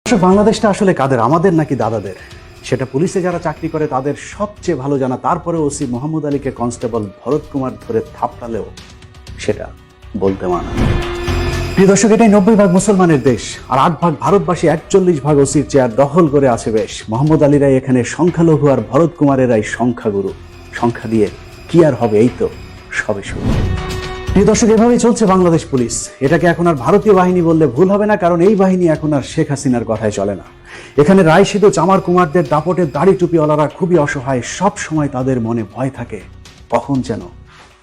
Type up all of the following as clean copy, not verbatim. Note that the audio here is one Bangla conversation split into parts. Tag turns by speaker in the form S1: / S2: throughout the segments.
S1: বাংলাদেশটা আসলে কাদের, আমাদের নাকি দাদাদের? সেটা পুলিশে যারা চাকরি করে তাদের সবচেয়ে ভালো জানা। তারপরে ওসি মোহাম্মদ আলীকে কনস্টেবল ভরত কুমার ধরে থাপড়ালেও সেটা বলতে মানা। প্রিয় দর্শক, এটাই 90 ভাগ মুসলমানের দেশ আর 8 ভাগ ভারতবাসী, 41 ভাগ ওসির চেয়ার দখল করে আছে বেশ। মোহাম্মদ আলীরাই এখানে সংখ্যালঘু আর ভরত কুমারেরাই সংখ্যাগুরু। সংখ্যা দিয়ে কি আর হবে, এই তো সবে শুরু। প্রিয় দর্শক, এভাবেই চলছে বাংলাদেশ পুলিশ। এটাকে এখন আর ভারতীয় বাহিনী বললে ভুল হবে না, কারণ এই বাহিনী এখন আর শেখ হাসিনার কথায় চলে না। এখানে রায় সিধু চামার কুমারদের দাপটের দাড়ি টুপিওয়ালারা খুবই অসহায়। সব সময় তাদের মনে ভয় থাকে কখন যেন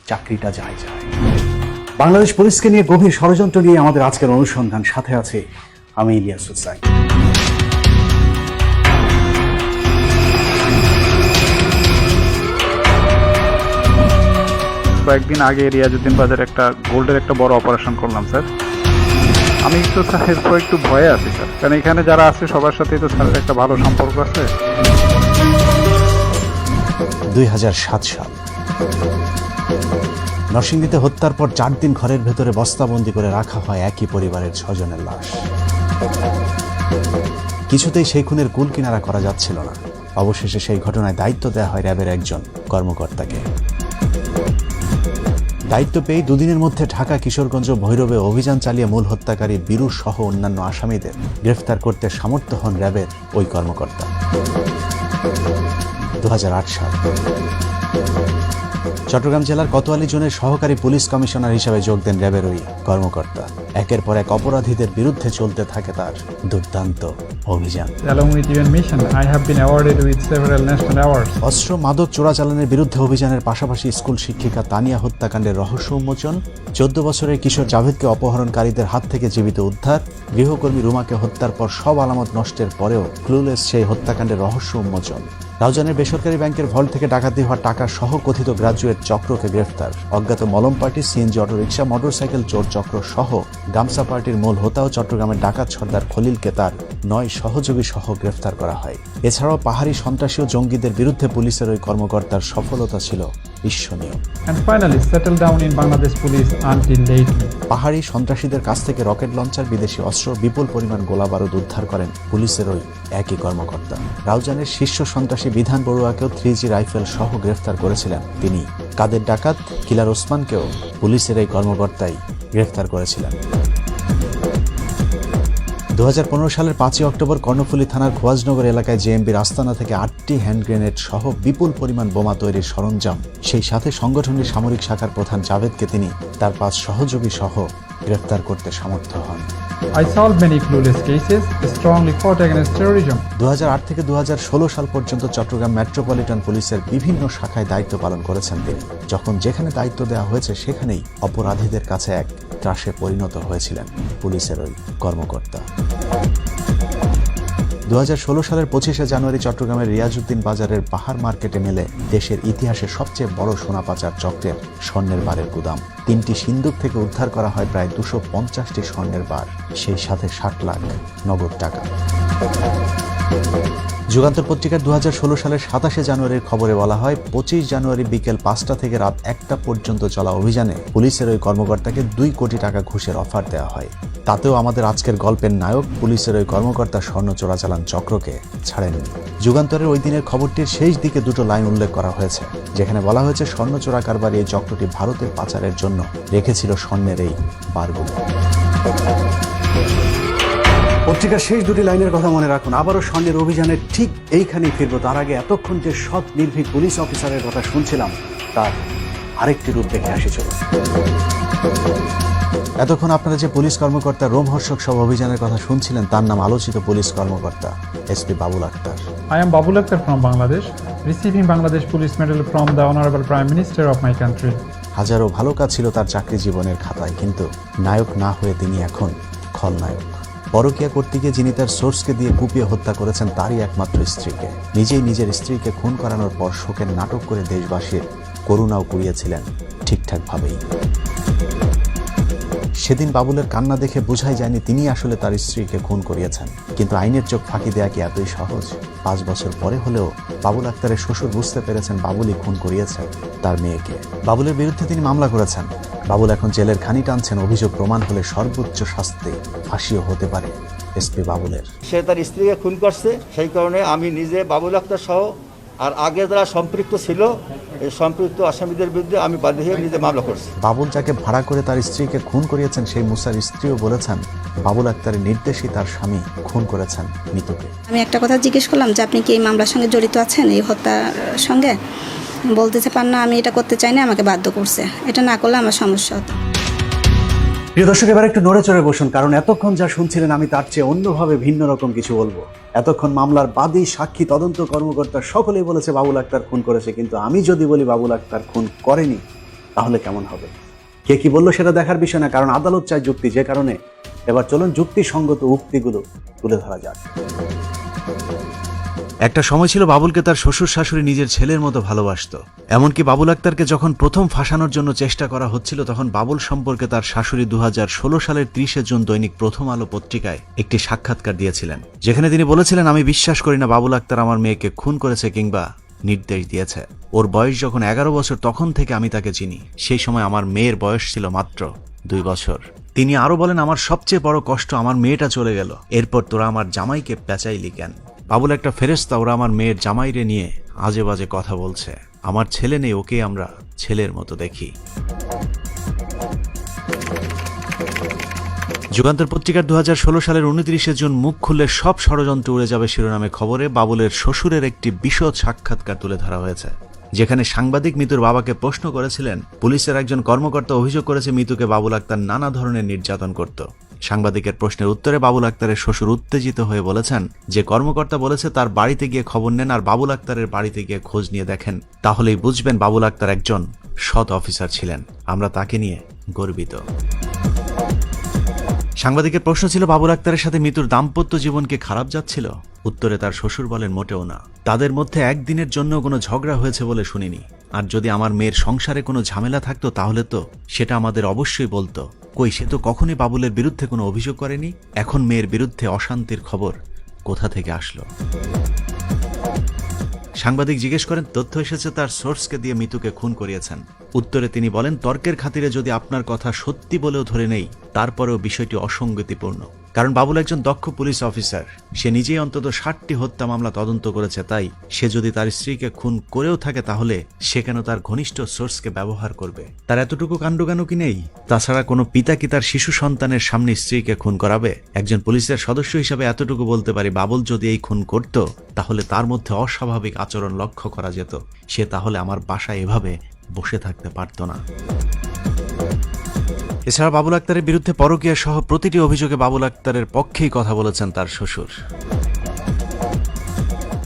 S1: চাকরিটা যায়। বাংলাদেশ পুলিশকে নিয়ে গভীর ষড়যন্ত্র নিয়ে আমাদের আজকের অনুসন্ধান। সাথে আছে আমি ইলিয়াস হুসাইন।
S2: কয়েকদিন আগে রিয়াজউদ্দিন বাজারে একটা গোল্ডের একটা বড় অপারেশন করলাম স্যার। আমি তো স্যার এরপর একটু ভয়ে আছি স্যার, কারণ এখানে যারা আছে সবার সাথেই তো স্যারের একটা ভালো সম্পর্ক আছে।
S1: 2007 সাল, নরসিংদীতে হত্যার পর 4 দিন ঘরের ভেতরে বস্তাবন্দি করে রাখা হয় একই পরিবারের 6 জনের লাশ। কিছুতেই সেই খুনের কুল কিনারা করা যাচ্ছিল না। অবশেষে সেই ঘটনায় দায়িত্ব দেওয়া হয় র্যাবের একজন কর্মকর্তাকে। দায়িত্ব পেয়ে দুদিনের মধ্যে ঢাকা, কিশোরগঞ্জ, ভৈরবে অভিযান চালিয়ে মূল হত্যাকারী বীরু সহ অন্যান্য আসামিদের গ্রেফতার করতে সামর্থ্য হন র্যাবের ওই কর্মকর্তা। 2008 সাল, চট্টগ্রাম জেলার কোতোয়ালী জোনের সহকারী পুলিশ কমিশনার হিসেবে যোগ দেন র্যাবের ওই কর্মকর্তা। একের পর এক অপরাধীদের বিরুদ্ধে চলতে থাকে তার দুর্দান্ত অভিযান। অস্ত্র মাদক চোরাচালানের বিরুদ্ধে অভিযানের পাশাপাশি স্কুল শিক্ষিকা তানিয়া হত্যাকাণ্ডের রহস্য উন্মোচন, 14 বছরের কিশোর জাভেদকে অপহরণকারীদের হাত থেকে জীবিত উদ্ধার, গৃহকর্মী রুমাকে হত্যার পর সব আলামত নষ্টের পরেও ক্লুলেস সেই হত্যাকাণ্ডের রহস্য উন্মোচন, রাউজানের বেসরকারি ব্যাংকের ভল্ট থেকে ডাকাতি হওয়া টাকা সহ কথিত গ্রাজুয়েট চক্রকে গ্রেফতার, অজ্ঞাত মলম পার্টি, সিএনজি অটোরিকশা, মোটরসাইকেল চোর চক্র সহ গামসা পার্টির মূল হোতা ও চট্টগ্রামের ডাকাত সর্দার খলিলকে তার 9 সহযোগী সহ গ্রেফতার করা হয়। এছাড়াও পাহাড়ি সন্ত্রাসী ও জঙ্গিদের বিরুদ্ধে পুলিশের ওই কর্মকর্তার সফলতা ছিল ঈর্ষণীয়। পাহাড়ি সন্ত্রাসীদের কাছ থেকে রকেট লঞ্চার, বিদেশি অস্ত্র, বিপুল পরিমাণ গোলাবারুদ উদ্ধার করেন পুলিশের ওই একই কর্মকর্তা। রাউজানের শীর্ষ সন্ত্রাসী বিধান বড়ুয়াকেও 3G রাইফেল সহ গ্রেফতার করেছিলেন তিনি। কাদের ডাকাত কিলার ওসমানকেও পুলিশের এই কর্মকর্তাই গ্রেফতার করেছিলেন। 2015 সালের 5 অক্টোবর কর্ণফুলী থানার খোয়াজনগর এলাকায় জেএমবির আস্তানা থেকে 8টি হ্যান্ড গ্রেনেড সহ বিপুল পরিমাণ বোমা তৈরির সরঞ্জাম, সেই সাথে সংগঠনের সামরিক শাখার প্রধান জাভেদকে তিনি তার 5 সহযোগী সহ গ্রেফতার করতে সমর্থ হন। 2008 থেকে 2016 সাল পর্যন্ত চট্টগ্রাম মেট্রোপলিটন পুলিশের বিভিন্ন শাখায় দায়িত্ব পালন করেছেন তিনি। যখন যেখানে দায়িত্ব দেওয়া হয়েছে সেখানেই অপরাধীদের কাছে এক ত্রাসে পরিণত হয়েছিলেন পুলিশের ওই কর্মকর্তা। 2016 সালের 25শে জানুয়ারি চট্টগ্রামের রিয়াজউদ্দিন বাজারের পাহাড় মার্কেটে মেলে দেশের ইতিহাসে সবচেয়ে বড় সোনা পাচার চক্রের স্বর্ণের বারের গুদাম। 3টি সিন্দুক থেকে উদ্ধার করা হয় প্রায় 250টি স্বর্ণের বার, সেই সাথে 60 লাখ নগদ টাকা। যুগান্তর পত্রিকার 2016 সালের 27শে জানুয়ারির খবরে বলা হয়, 25 জানুয়ারি বিকেল 5টা থেকে রাত 1টা পর্যন্ত চলা অভিযানে পুলিশের ওই কর্মকর্তাকে 2 কোটি টাকা ঘুষের অফার দেওয়া হয়। তাতেও আমাদের আজকের গল্পের নায়ক পুলিশের ওই কর্মকর্তা স্বর্ণ চোরাচালান চক্রকে ছাড়েননি। যুগান্তরের ওই দিনের খবরটির শেষ দিকে 2টো লাইন উল্লেখ করা হয়েছে, যেখানে বলা হয়েছে স্বর্ণ চোরা কারবারি এই চক্রটি ভারতের পাচারের জন্য রেখেছিল স্বর্ণের এই বারগুলো। পত্রিকার শেষ 2টি লাইনের কথা মনে রাখুন। আবারও স্বর্ণের অভিযানের ঠিক এইখানেই ফিরবো। তার আগে এতক্ষণ যে সৎ নির্ভীক পুলিশ অফিসারের কথা শুনছিলাম তার আরেকটি রূপ দেখে আসি চলুন। এতক্ষণ আপনারা যে পুলিশ কর্মকর্তা রোমহর্ষক সব অভিযানের কথা শুনছিলেন তার নাম আলোচিত পুলিশ কর্মকর্তা SP Babul Akhtar.
S3: I am Babul Akhtar from Bangladesh, receiving Bangladesh Police Medal from the Honorable Prime Minister of my country.
S1: হাজারো ভালো কাজ ছিল তার চাকরি জীবনের খাতায়, কিন্তু নায়ক না হয়ে তিনি এখন খলনায়ক। পরকীয়া করতে গিয়ে যিনি তার সোর্সকে দিয়ে কুপিয়ে হত্যা করেছেন তারই একমাত্র স্ত্রীকে, নিজেই নিজের স্ত্রীকে খুন করানোর পর শোকের নাটক করে দেশবাসীর করুণাও কুড়িয়েছিলেন ঠিকঠাকভাবেই। সেদিন বাবুলের কান্না দেখে বোঝাই যায়নি তিনি আসলে তার স্ত্রীকে খুন করিয়েছেন, কিন্তু আইনের চোখ ফাঁকি দেয়া কি এতই সহজ? 5 বছর পরে হলেও বাবুল আক্তারের শ্বশুর বুঝতে পেরেছেন বাবুলই খুন করিয়েছেন তার মেয়েকে। বাবুলের বিরুদ্ধে তিনি মামলা করেছেন। বাবুল এখন জেলের খানি টানছেন। অভিযোগ প্রমাণ হলে সর্বোচ্চ শাস্তি ফাঁসিও হতে পারে এসপি বাবুলের।
S4: সে তার স্ত্রীকে খুন করছে, সেই কারণে আমি নিজে বাবুল আক্তার সহ আর আগে যারা সম্পৃক্ত ছিল এই সম্পৃক্ত আসামিদের বিরুদ্ধে আমি বাদী হয়ে নিজে মামলা করছি।
S1: বাবুল যাকে ভাড়া করে তার স্ত্রীকে খুন করিয়েছেন সেই মুসার স্ত্রীও বলেছেন বাবুল আক্তারের নির্দেশেই তার স্বামী খুন করেছেন মিতুকে।
S5: আমি একটা কথা জিজ্ঞেস করলাম যে আপনি কি এই মামলার সঙ্গে জড়িত আছেন, এই হত্যার সঙ্গে? বলতেছে পান্না আমি এটা করতে চাই না, আমাকে বাধ্য করছে, এটা না করলে আমার সমস্যা হতো।
S1: প্রিয় দর্শক, এবার একটু নড়ে চড়ে বসুন, কারণ এতক্ষণ যা শুনছিলেন আমি তার চেয়ে অন্যভাবে ভিন্ন রকম কিছু বলবো। এতক্ষণ মামলার বাদী, সাক্ষী, তদন্ত কর্মকর্তা সকলেই বলেছে বাবুল আক্তার খুন করেছে, কিন্তু আমি যদি বলি বাবুল আক্তার খুন করেনি তাহলে কেমন হবে? কে কি বললো সেটা দেখার বিষয় না, কারণ আদালত চায় যুক্তি। যে কারণে এবার চলুন যুক্তিসঙ্গত উক্তিগুলো তুলে ধরা যাক। একটা সময় ছিল বাবুলকে তার শ্বশুর শাশুড়ি নিজের ছেলের মতো ভালোবাসত। এমনকি বাবুল আক্তারকে যখন প্রথম ফাঁসানোর জন্য চেষ্টা করা হচ্ছিল তখন বাবুল সম্পর্কে তার শাশুড়ি 2016 সালের 30 জুন দৈনিক প্রথম আলো পত্রিকায় একটি সাক্ষাৎকার দিয়েছিলেন, যেখানে তিনি বলেছিলেন, আমি বিশ্বাস করি না বাবুল আক্তার আমার মেয়েকে খুন করেছে কিংবা নির্দেশ দিয়েছে। ওর বয়স যখন 11 বছর তখন থেকে আমি তাকে চিনি। সেই সময় আমার মেয়ের বয়স ছিল মাত্র 2 বছর। তিনি আরো বলেন, আমার সবচেয়ে বড় কষ্ট আমার মেয়েটা চলে গেল, এরপর তোরা আমার জামাইকে পেঁচাইলি কেন? বাবুল একটা ফেরেশতা, ওরা আমার মেয়ের জামাইরে নিয়ে আজে বাজে কথা বলছে। আমার ছেলে নেই, ওকে আমরা ছেলের মতো দেখি। যুগান্তর পত্রিকার 2016 সালের 29 জুন মুখ খুললে সব ষড়যন্ত্র উড়ে যাবে শিরোনামে খবরে বাবুলের শ্বশুরের একটি বিশদ সাক্ষাৎকার তুলে ধরা হয়েছে, যেখানে সাংবাদিক মিতুর বাবাকে প্রশ্ন করেছিলেন, পুলিশের একজন কর্মকর্তা অভিযোগ করেছে মিতুকে বাবুল আক্তার নানা ধরনের নির্যাতন করত। সাংবাদিকের প্রশ্নের উত্তরে বাবুল আক্তারের শ্বশুর উত্তেজিত হয়ে বলেছেন যে কর্মকর্তা বলেছে তার বাড়িতে গিয়ে খবর নেন আর বাবুল আক্তারের বাড়িতে গিয়ে খোঁজ নিয়ে দেখেন, তাহলেই বুঝবেন বাবুল আক্তার একজন সৎ অফিসার ছিলেন। আমরা তাকে নিয়ে গর্বিত। সাংবাদিকের প্রশ্ন ছিল, বাবুল আক্তারের সাথে মিতুর দাম্পত্য জীবন কি খারাপ যাচ্ছিল? উত্তরে তার শ্বশুর বলেন, মোটেও না। তাদের মধ্যে একদিনের জন্য কোনো ঝগড়া হয়েছে বলে শুনিনি। আর যদি আমার মেয়ের সংসারে কোনো ঝামেলা থাকতো তাহলে তো সেটা আমাদের অবশ্যই বলতো। কই, সে তো কখনই বাবুলের বিরুদ্ধে কোনো অভিযোগ করেনি। এখন মেয়ের বিরুদ্ধে অশান্তির খবর কোথা থেকে আসলো? সাংবাদিক জিজ্ঞেস করেন, তথ্য এসেছে তার সোর্সকে দিয়ে মিতুকে খুন করিয়েছেন। উত্তরে তিনি বলেন, তর্কের খাতিরে যদি আপনার কথা সত্যি বলেও ধরে নেই তারপরেও বিষয়টি অসঙ্গতিপূর্ণ, কারণ বাবুল একজন দক্ষ পুলিশ অফিসার। সে নিজেই অন্তত 60টি হত্যা মামলা তদন্ত করেছে। তাই সে যদি তার স্ত্রীকে খুন করেও থাকে তাহলে সে কেন তার ঘনিষ্ঠ সোর্সকে ব্যবহার করবে? তার এতটুকু কাণ্ডজ্ঞানও কি নেই? তাছাড়া কোনো পিতা কি তার শিশু সন্তানের সামনে স্ত্রীকে খুন করাবে? একজন পুলিশের সদস্য হিসাবে এতটুকু বলতে পারি, বাবুল যদি এই খুন করত তাহলে তার মধ্যে অস্বাভাবিক আচরণ লক্ষ্য করা যেত। সে তাহলে আমার বাসায় এভাবে বসে থাকতে পারত না। এছাড়া বাবুল আক্তারের বিরুদ্ধে পরকীয়া সহ প্রতিটি অভিযোগে বাবুল আক্তারের পক্ষেই কথা বলেছেন তার শ্বশুর।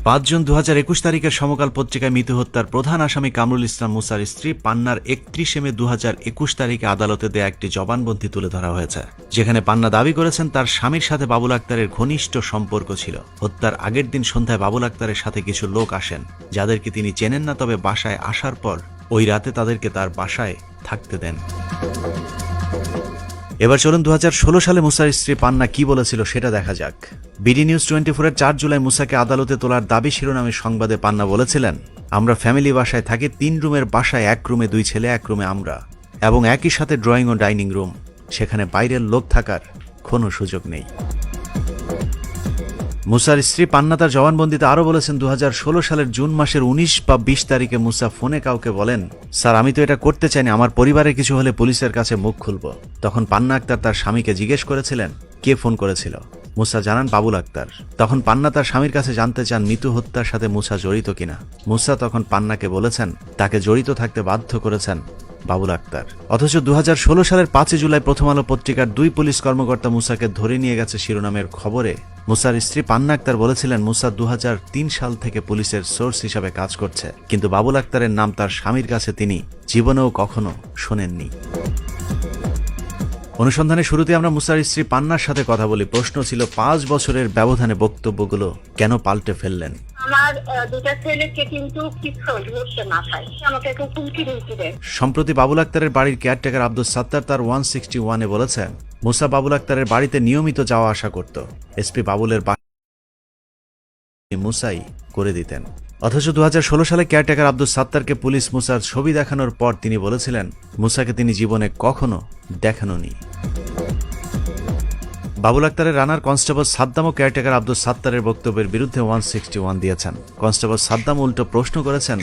S1: 5 জুন 2021 তারিখের সমকাল পত্রিকায় মিতু হত্যার প্রধান আসামি কামরুল ইসলাম মুসার স্ত্রী পান্নার 31 মে 2021 তারিখে আদালতে দেয়া একটি জবানবন্দি তুলে ধরা হয়েছে, যেখানে পান্না দাবি করেছেন তার স্বামীর সাথে বাবুল আক্তারের ঘনিষ্ঠ সম্পর্ক ছিল। হত্যার আগের দিন সন্ধ্যায় বাবুল আক্তারের সাথে কিছু লোক আসেন যাদেরকে তিনি চেনেন না, তবে বাসায় আসার পর ওই রাতে তাদেরকে তার বাসায় থাকতে দেন। এবার চলুন 2016 সালে মুসার স্ত্রী পান্না কি বলেছিল সেটা দেখা যাক। বিডি নিউজ 24-এর 4 জুলাই মুসাকে আদালতে তোলার দাবি শিরোনামের সংবাদে পান্না বলেছিলেন, আমরা ফ্যামিলি বাসায় থাকি, 3 রুমের বাসায় 1 রুমে 2 ছেলে, 1 রুমে আমরা, এবং একই সাথে ড্রয়িং ও ডাইনিং রুম। সেখানে বাইরের লোক থাকার কোনো সুযোগ নেই। মুসার স্ত্রী পান্না তার জবানবন্দিতে আরও বলেছেন, 2016 সালের জুন মাসের 19 বা 20 তারিখে মুসা ফোনে কাউকে বলেন, স্যার আমি তো এটা করতে চাইনি, আমার পরিবারের কিছু হলে পুলিশের কাছে মুখ খুলব। তখন পান্না আক্তার তার স্বামীকে জিজ্ঞেস করেছিলেন কে ফোন করেছিল। মুসা জানান বাবুল আক্তার। তখন পান্না তার স্বামীর কাছে জানতে চান মিতু হত্যার সাথে মুসা জড়িত কিনা। মুসা তখন পান্নাকে বলেছেন তাকে জড়িত থাকতে বাধ্য করেছেন বাবুল আক্তার। অথচ 2016 সালের 5 জুলাই প্রথম আলো পত্রিকার 2 পুলিশ কর্মকর্তা মুসাকে ধরে নিয়ে গেছে শিরোনামের খবরে মুসার স্ত্রী পান্না আক্তার বলেছিলেন, মুসা 2003 সাল থেকে পুলিশের সোর্স হিসাবে কাজ করছে, কিন্তু বাবুল আক্তারের নাম তার স্বামীর কাছে তিনি জীবনেও কখনো শোনেননি। অনুসন্ধানের শুরুতে আমরা মুসার স্ত্রী পান্নার সাথে কথা বলি। প্রশ্ন ছিল, 5 বছরের ব্যবধানে বক্তব্যগুলো কেন পাল্টে ফেললেন?
S6: আমার দুটা ছেলেকে কিন্তু কিছু মাথায় আমাকে একটু হুমকি দেয়।
S1: সম্প্রতি বাবুল আক্তারের বাড়ির কেয়ারটেকার আব্দুল সাত্তার তার 161-এ বলেছেন, মুসা বাবুল আক্তারের বাড়িতে নিয়মিত যাওয়া আসা করত। এসপি বাবুলের মুসাই করে দিতেন। অথচ 2016 সালে কেয়ারটেকার আব্দুল সাত্তারকে পুলিশ মুসার ছবি দেখানোর পর তিনি বলেছিলেন মুসাকে তিনি জীবনে কখনো দেখানোনি।
S7: বাবুল আক্তারের রানার কনস্টেবল সাদ্দাম ও কেয়ারটেকার আব্দুল সাত্তারের বক্তব্যের বিরুদ্ধে 161 দিয়েছেন। কনস্টেবল সাদ্দাম উল্টো প্রশ্ন করেছেন,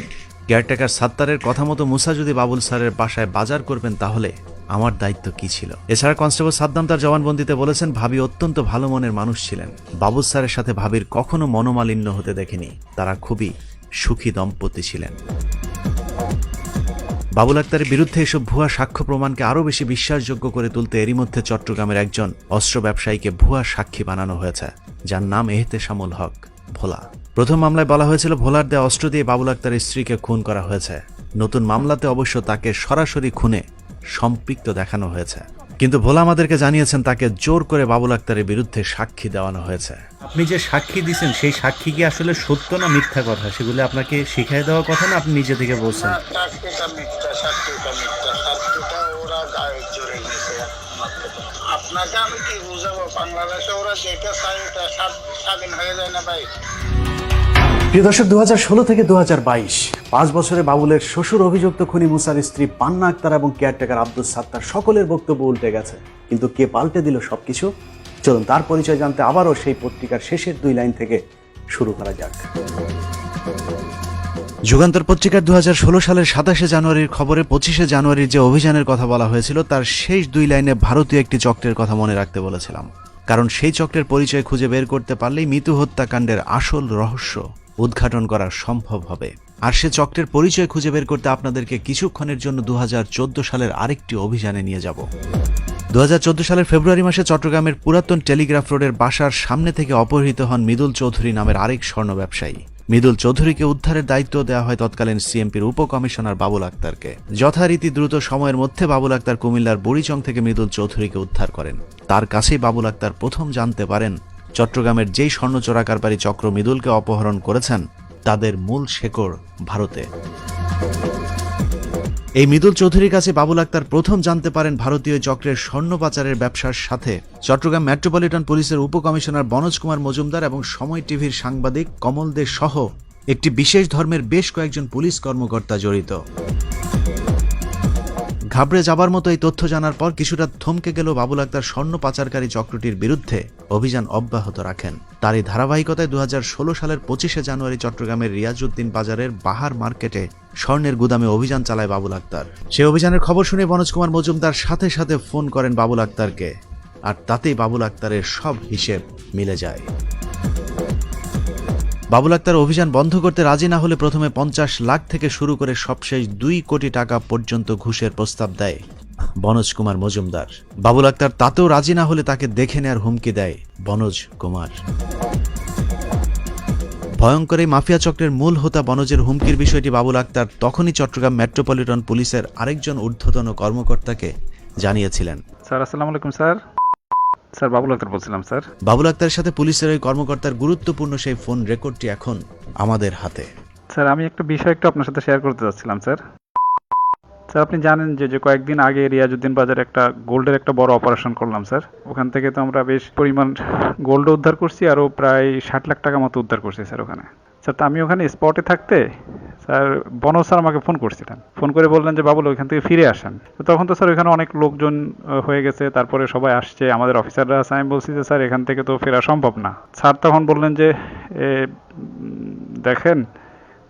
S7: কেয়ারটেকার সাত্তারের কথা মতো মুসা যদি বাবুল স্যারের বাসায় বাজার করবেন তাহলে আমার দায়িত্ব কি ছিল? এছাড়া কনস্টেবল সাদ্দাম তার জবানবন্দিতে বলেছেন, ভাবি অত্যন্ত ভালো মনের মানুষ ছিলেন। বাবুল স্যারের সাথে ভাবির কখনো মনোমালিন্য হতে দেখেনি। তারা খুবই সুখী দম্পতি ছিলেন। বাবুল আক্তারের বিরুদ্ধে এসব ভুয়া সাক্ষ্য প্রমাণকে আরও বেশি বিশ্বাসযোগ্য করে তুলতে এরই মধ্যে চট্টগ্রামের একজন অস্ত্র ব্যবসায়ীকে ভুয়া সাক্ষী বানানো হয়েছে, যার নাম এহতেশামুল হক ভোলা। প্রথম মামলায় বলা হয়েছিল ভোলার দেয়া অস্ত্র দিয়ে বাবুল আক্তারের স্ত্রীকে খুন করা হয়েছে। নতুন মামলাতে অবশ্য তাকে সরাসরি খুনে সম্পৃক্ত দেখানো হয়েছে, কিন্তু ভোলা আমাদেরকে জানিয়েছেন তাকে জোর করে বাবুল আক্তারের বিরুদ্ধে সাক্ষী দেওয়ানো হয়েছে।
S1: আপনি যে সাক্ষী দিয়েছেন সেই সাক্ষী কি আসলে সত্য না মিথ্যা কথা, সেগুলো আপনাকে শিখিয়ে দেওয়ার কথা না আপনি নিজে থেকে বলছেন?
S8: সাক্ষীটা মিথ্যা, সাক্ষীটা ওরা গায়ে জোরে নিয়েছে। আপনাকে আমি কি বুঝাবো, বাংলাদেশে ওরা যেটা চায় এটা স্বাধীন হয়ে যায় না ভাই।
S1: প্রিয় দর্শক, 2016 থেকে 2022 5 বছরে বাবুলের শ্বশুর অভিযুক্ত খুনি মুসার স্ত্রী পান্না আক্তার এবং কেয়ারটেকার আব্দুল সাত্তার সকলের বক্তব্য উল্টে গেছে। কিন্তু কে পাল্টে দিল সবকিছু? চলুন তার পরিচয় জানতে আবারও সেই পত্রিকার শেষের 2 লাইন থেকে শুরু করা যাক।
S7: যুগান্তর পত্রিকার 2016 সালের 27 জানুয়ারির খবরে 25 জানুয়ারির যে অভিযানের কথা বলা হয়েছিল তার শেষ 2 লাইনে ভারতীয় একটি চক্রের কথা মনে রাখতে বলেছিলাম, কারণ সেই চক্রের পরিচয় খুঁজে বের করতে পারলেই মিতু হত্যাকাণ্ডের আসল রহস্য উদ্ঘাটন করা সম্ভব হবে। আর সে চক্রের পরিচয় খুঁজে বের করতে আপনাদেরকে কিছুক্ষণের জন্য 2014 সালের আরেকটি অভিযানে নিয়ে যাব। 2014 সালের ফেব্রুয়ারি মাসে চট্টগ্রামের পুরাতন টেলিগ্রাফ রোডের বাসার সামনে থেকে অপহৃত হন মৃদুল চৌধুরী নামের আরেক স্বর্ণ ব্যবসায়ী। মৃদুল চৌধুরীকে উদ্ধারের দায়িত্ব দেওয়া হয় তৎকালীন সিএমপির উপকমিশনার বাবুল আক্তারকে। যথারীতি দ্রুত সময়ের মধ্যে বাবুল আক্তার কুমিল্লার বুড়িচং থেকে মৃদুল চৌধুরীকে উদ্ধার করেন। তার কাছেই বাবুল আক্তার প্রথম জানতে পারেন চট্টগ্রামের যেই স্বর্ণ চোরা কারবারি চক্র মৃদুলকে অপহরণ করেছেন তাদের মূল শেকড় ভারতে। এই মৃদুল চৌধুরীর কাছে বাবুল আক্তার প্রথম জানতে পারেন ভারতীয় চক্রের স্বর্ণ পাচারের ব্যবসার সাথে চট্টগ্রাম মেট্রোপলিটন পুলিশের উপকমিশনার বনোজ কুমার মজুমদার এবং সময় টিভির সাংবাদিক কমল দে সহ একটি বিশেষ ধর্মের বেশ কয়েকজন পুলিশ কর্মকর্তা জড়িত। ঘাবড়ে যাবার মতো এই তথ্য জানার পর কিছুটা থমকে গেল বাবুল আক্তার স্বর্ণ পাচারকারী চক্রটির বিরুদ্ধে অভিযান অব্যাহত রাখেন। তারই ধারাবাহিকতায় 2016 সালের 25 জানুয়ারি চট্টগ্রামের রিয়াজউদ্দিন বাজারের বাহার মার্কেটে স্বর্ণের গুদামে অভিযান চালায় বাবুল আক্তার। সেই অভিযানের খবর শুনে বনোজ কুমার মজুমদার সাথে সাথে ফোন করেন বাবুল আক্তারকে, আর তাতেই বাবুল আক্তারের সব হিসেব মিলে যায়। বাবুল আক্তার অভিযান বন্ধ করতে রাজি না হলে প্রথমে 50 লাখ থেকে শুরু করে সবশেষ 2 কোটি টাকা পর্যন্ত ঘুষের প্রস্তাব দেয় বনোজ কুমার মজুমদার। বাবুল আক্তার তাতেও রাজি না হলে তাকে দেখে নেয়ার হুমকি দেয় বনোজ কুমার। ভয়ঙ্কর এই মাফিয়া চক্রের মূল হোতা বনোজের হুমকির বিষয়টি বাবুল আক্তার তখনই চট্টগ্রাম মেট্রোপলিটন পুলিশের আরেকজন ঊর্ধ্বতন কর্মকর্তাকে জানিয়েছিলেন।
S2: স্যার আসসালামু আলাইকুম স্যার। স্যার বাবুল আক্তার বলছিলাম স্যার।
S7: বাবুল আক্তারের সাথে পুলিশের ওই কর্মকর্তার গুরুত্বপূর্ণ সেই ফোন রেকর্ডটি এখন আমাদের হাতে।
S2: স্যার আমি একটা বিষয় একটু আপনার সাথে শেয়ার করতে যাচ্ছিলাম স্যার। স্যার আপনি জানেন যে কয়েকদিন আগে রিয়াজউদ্দিন বাজারে একটা গোল্ডের একটা বড় অপারেশন করলাম স্যার। ওখান থেকে তো আমরা বেশ পরিমাণ গোল্ড উদ্ধার করছি, আরও প্রায় 60 লাখ টাকা মতো উদ্ধার করছি স্যার ওখানে। স্যার তো আমি ওখানে স্পটে থাকতে স্যার বনোজ স্যার আমাকে ফোন করছিলেন, ফোন করে বললেন যে বাবুল ওইখান থেকে ফিরে আসেন। তো তখন তো স্যার ওইখানে অনেক লোকজন হয়ে গেছে, তারপরে সবাই আসছে, আমাদের অফিসাররা আছে। আমি বলছি যে স্যার এখান থেকে তো ফেরা সম্ভব না। স্যার তখন বললেন যে দেখেন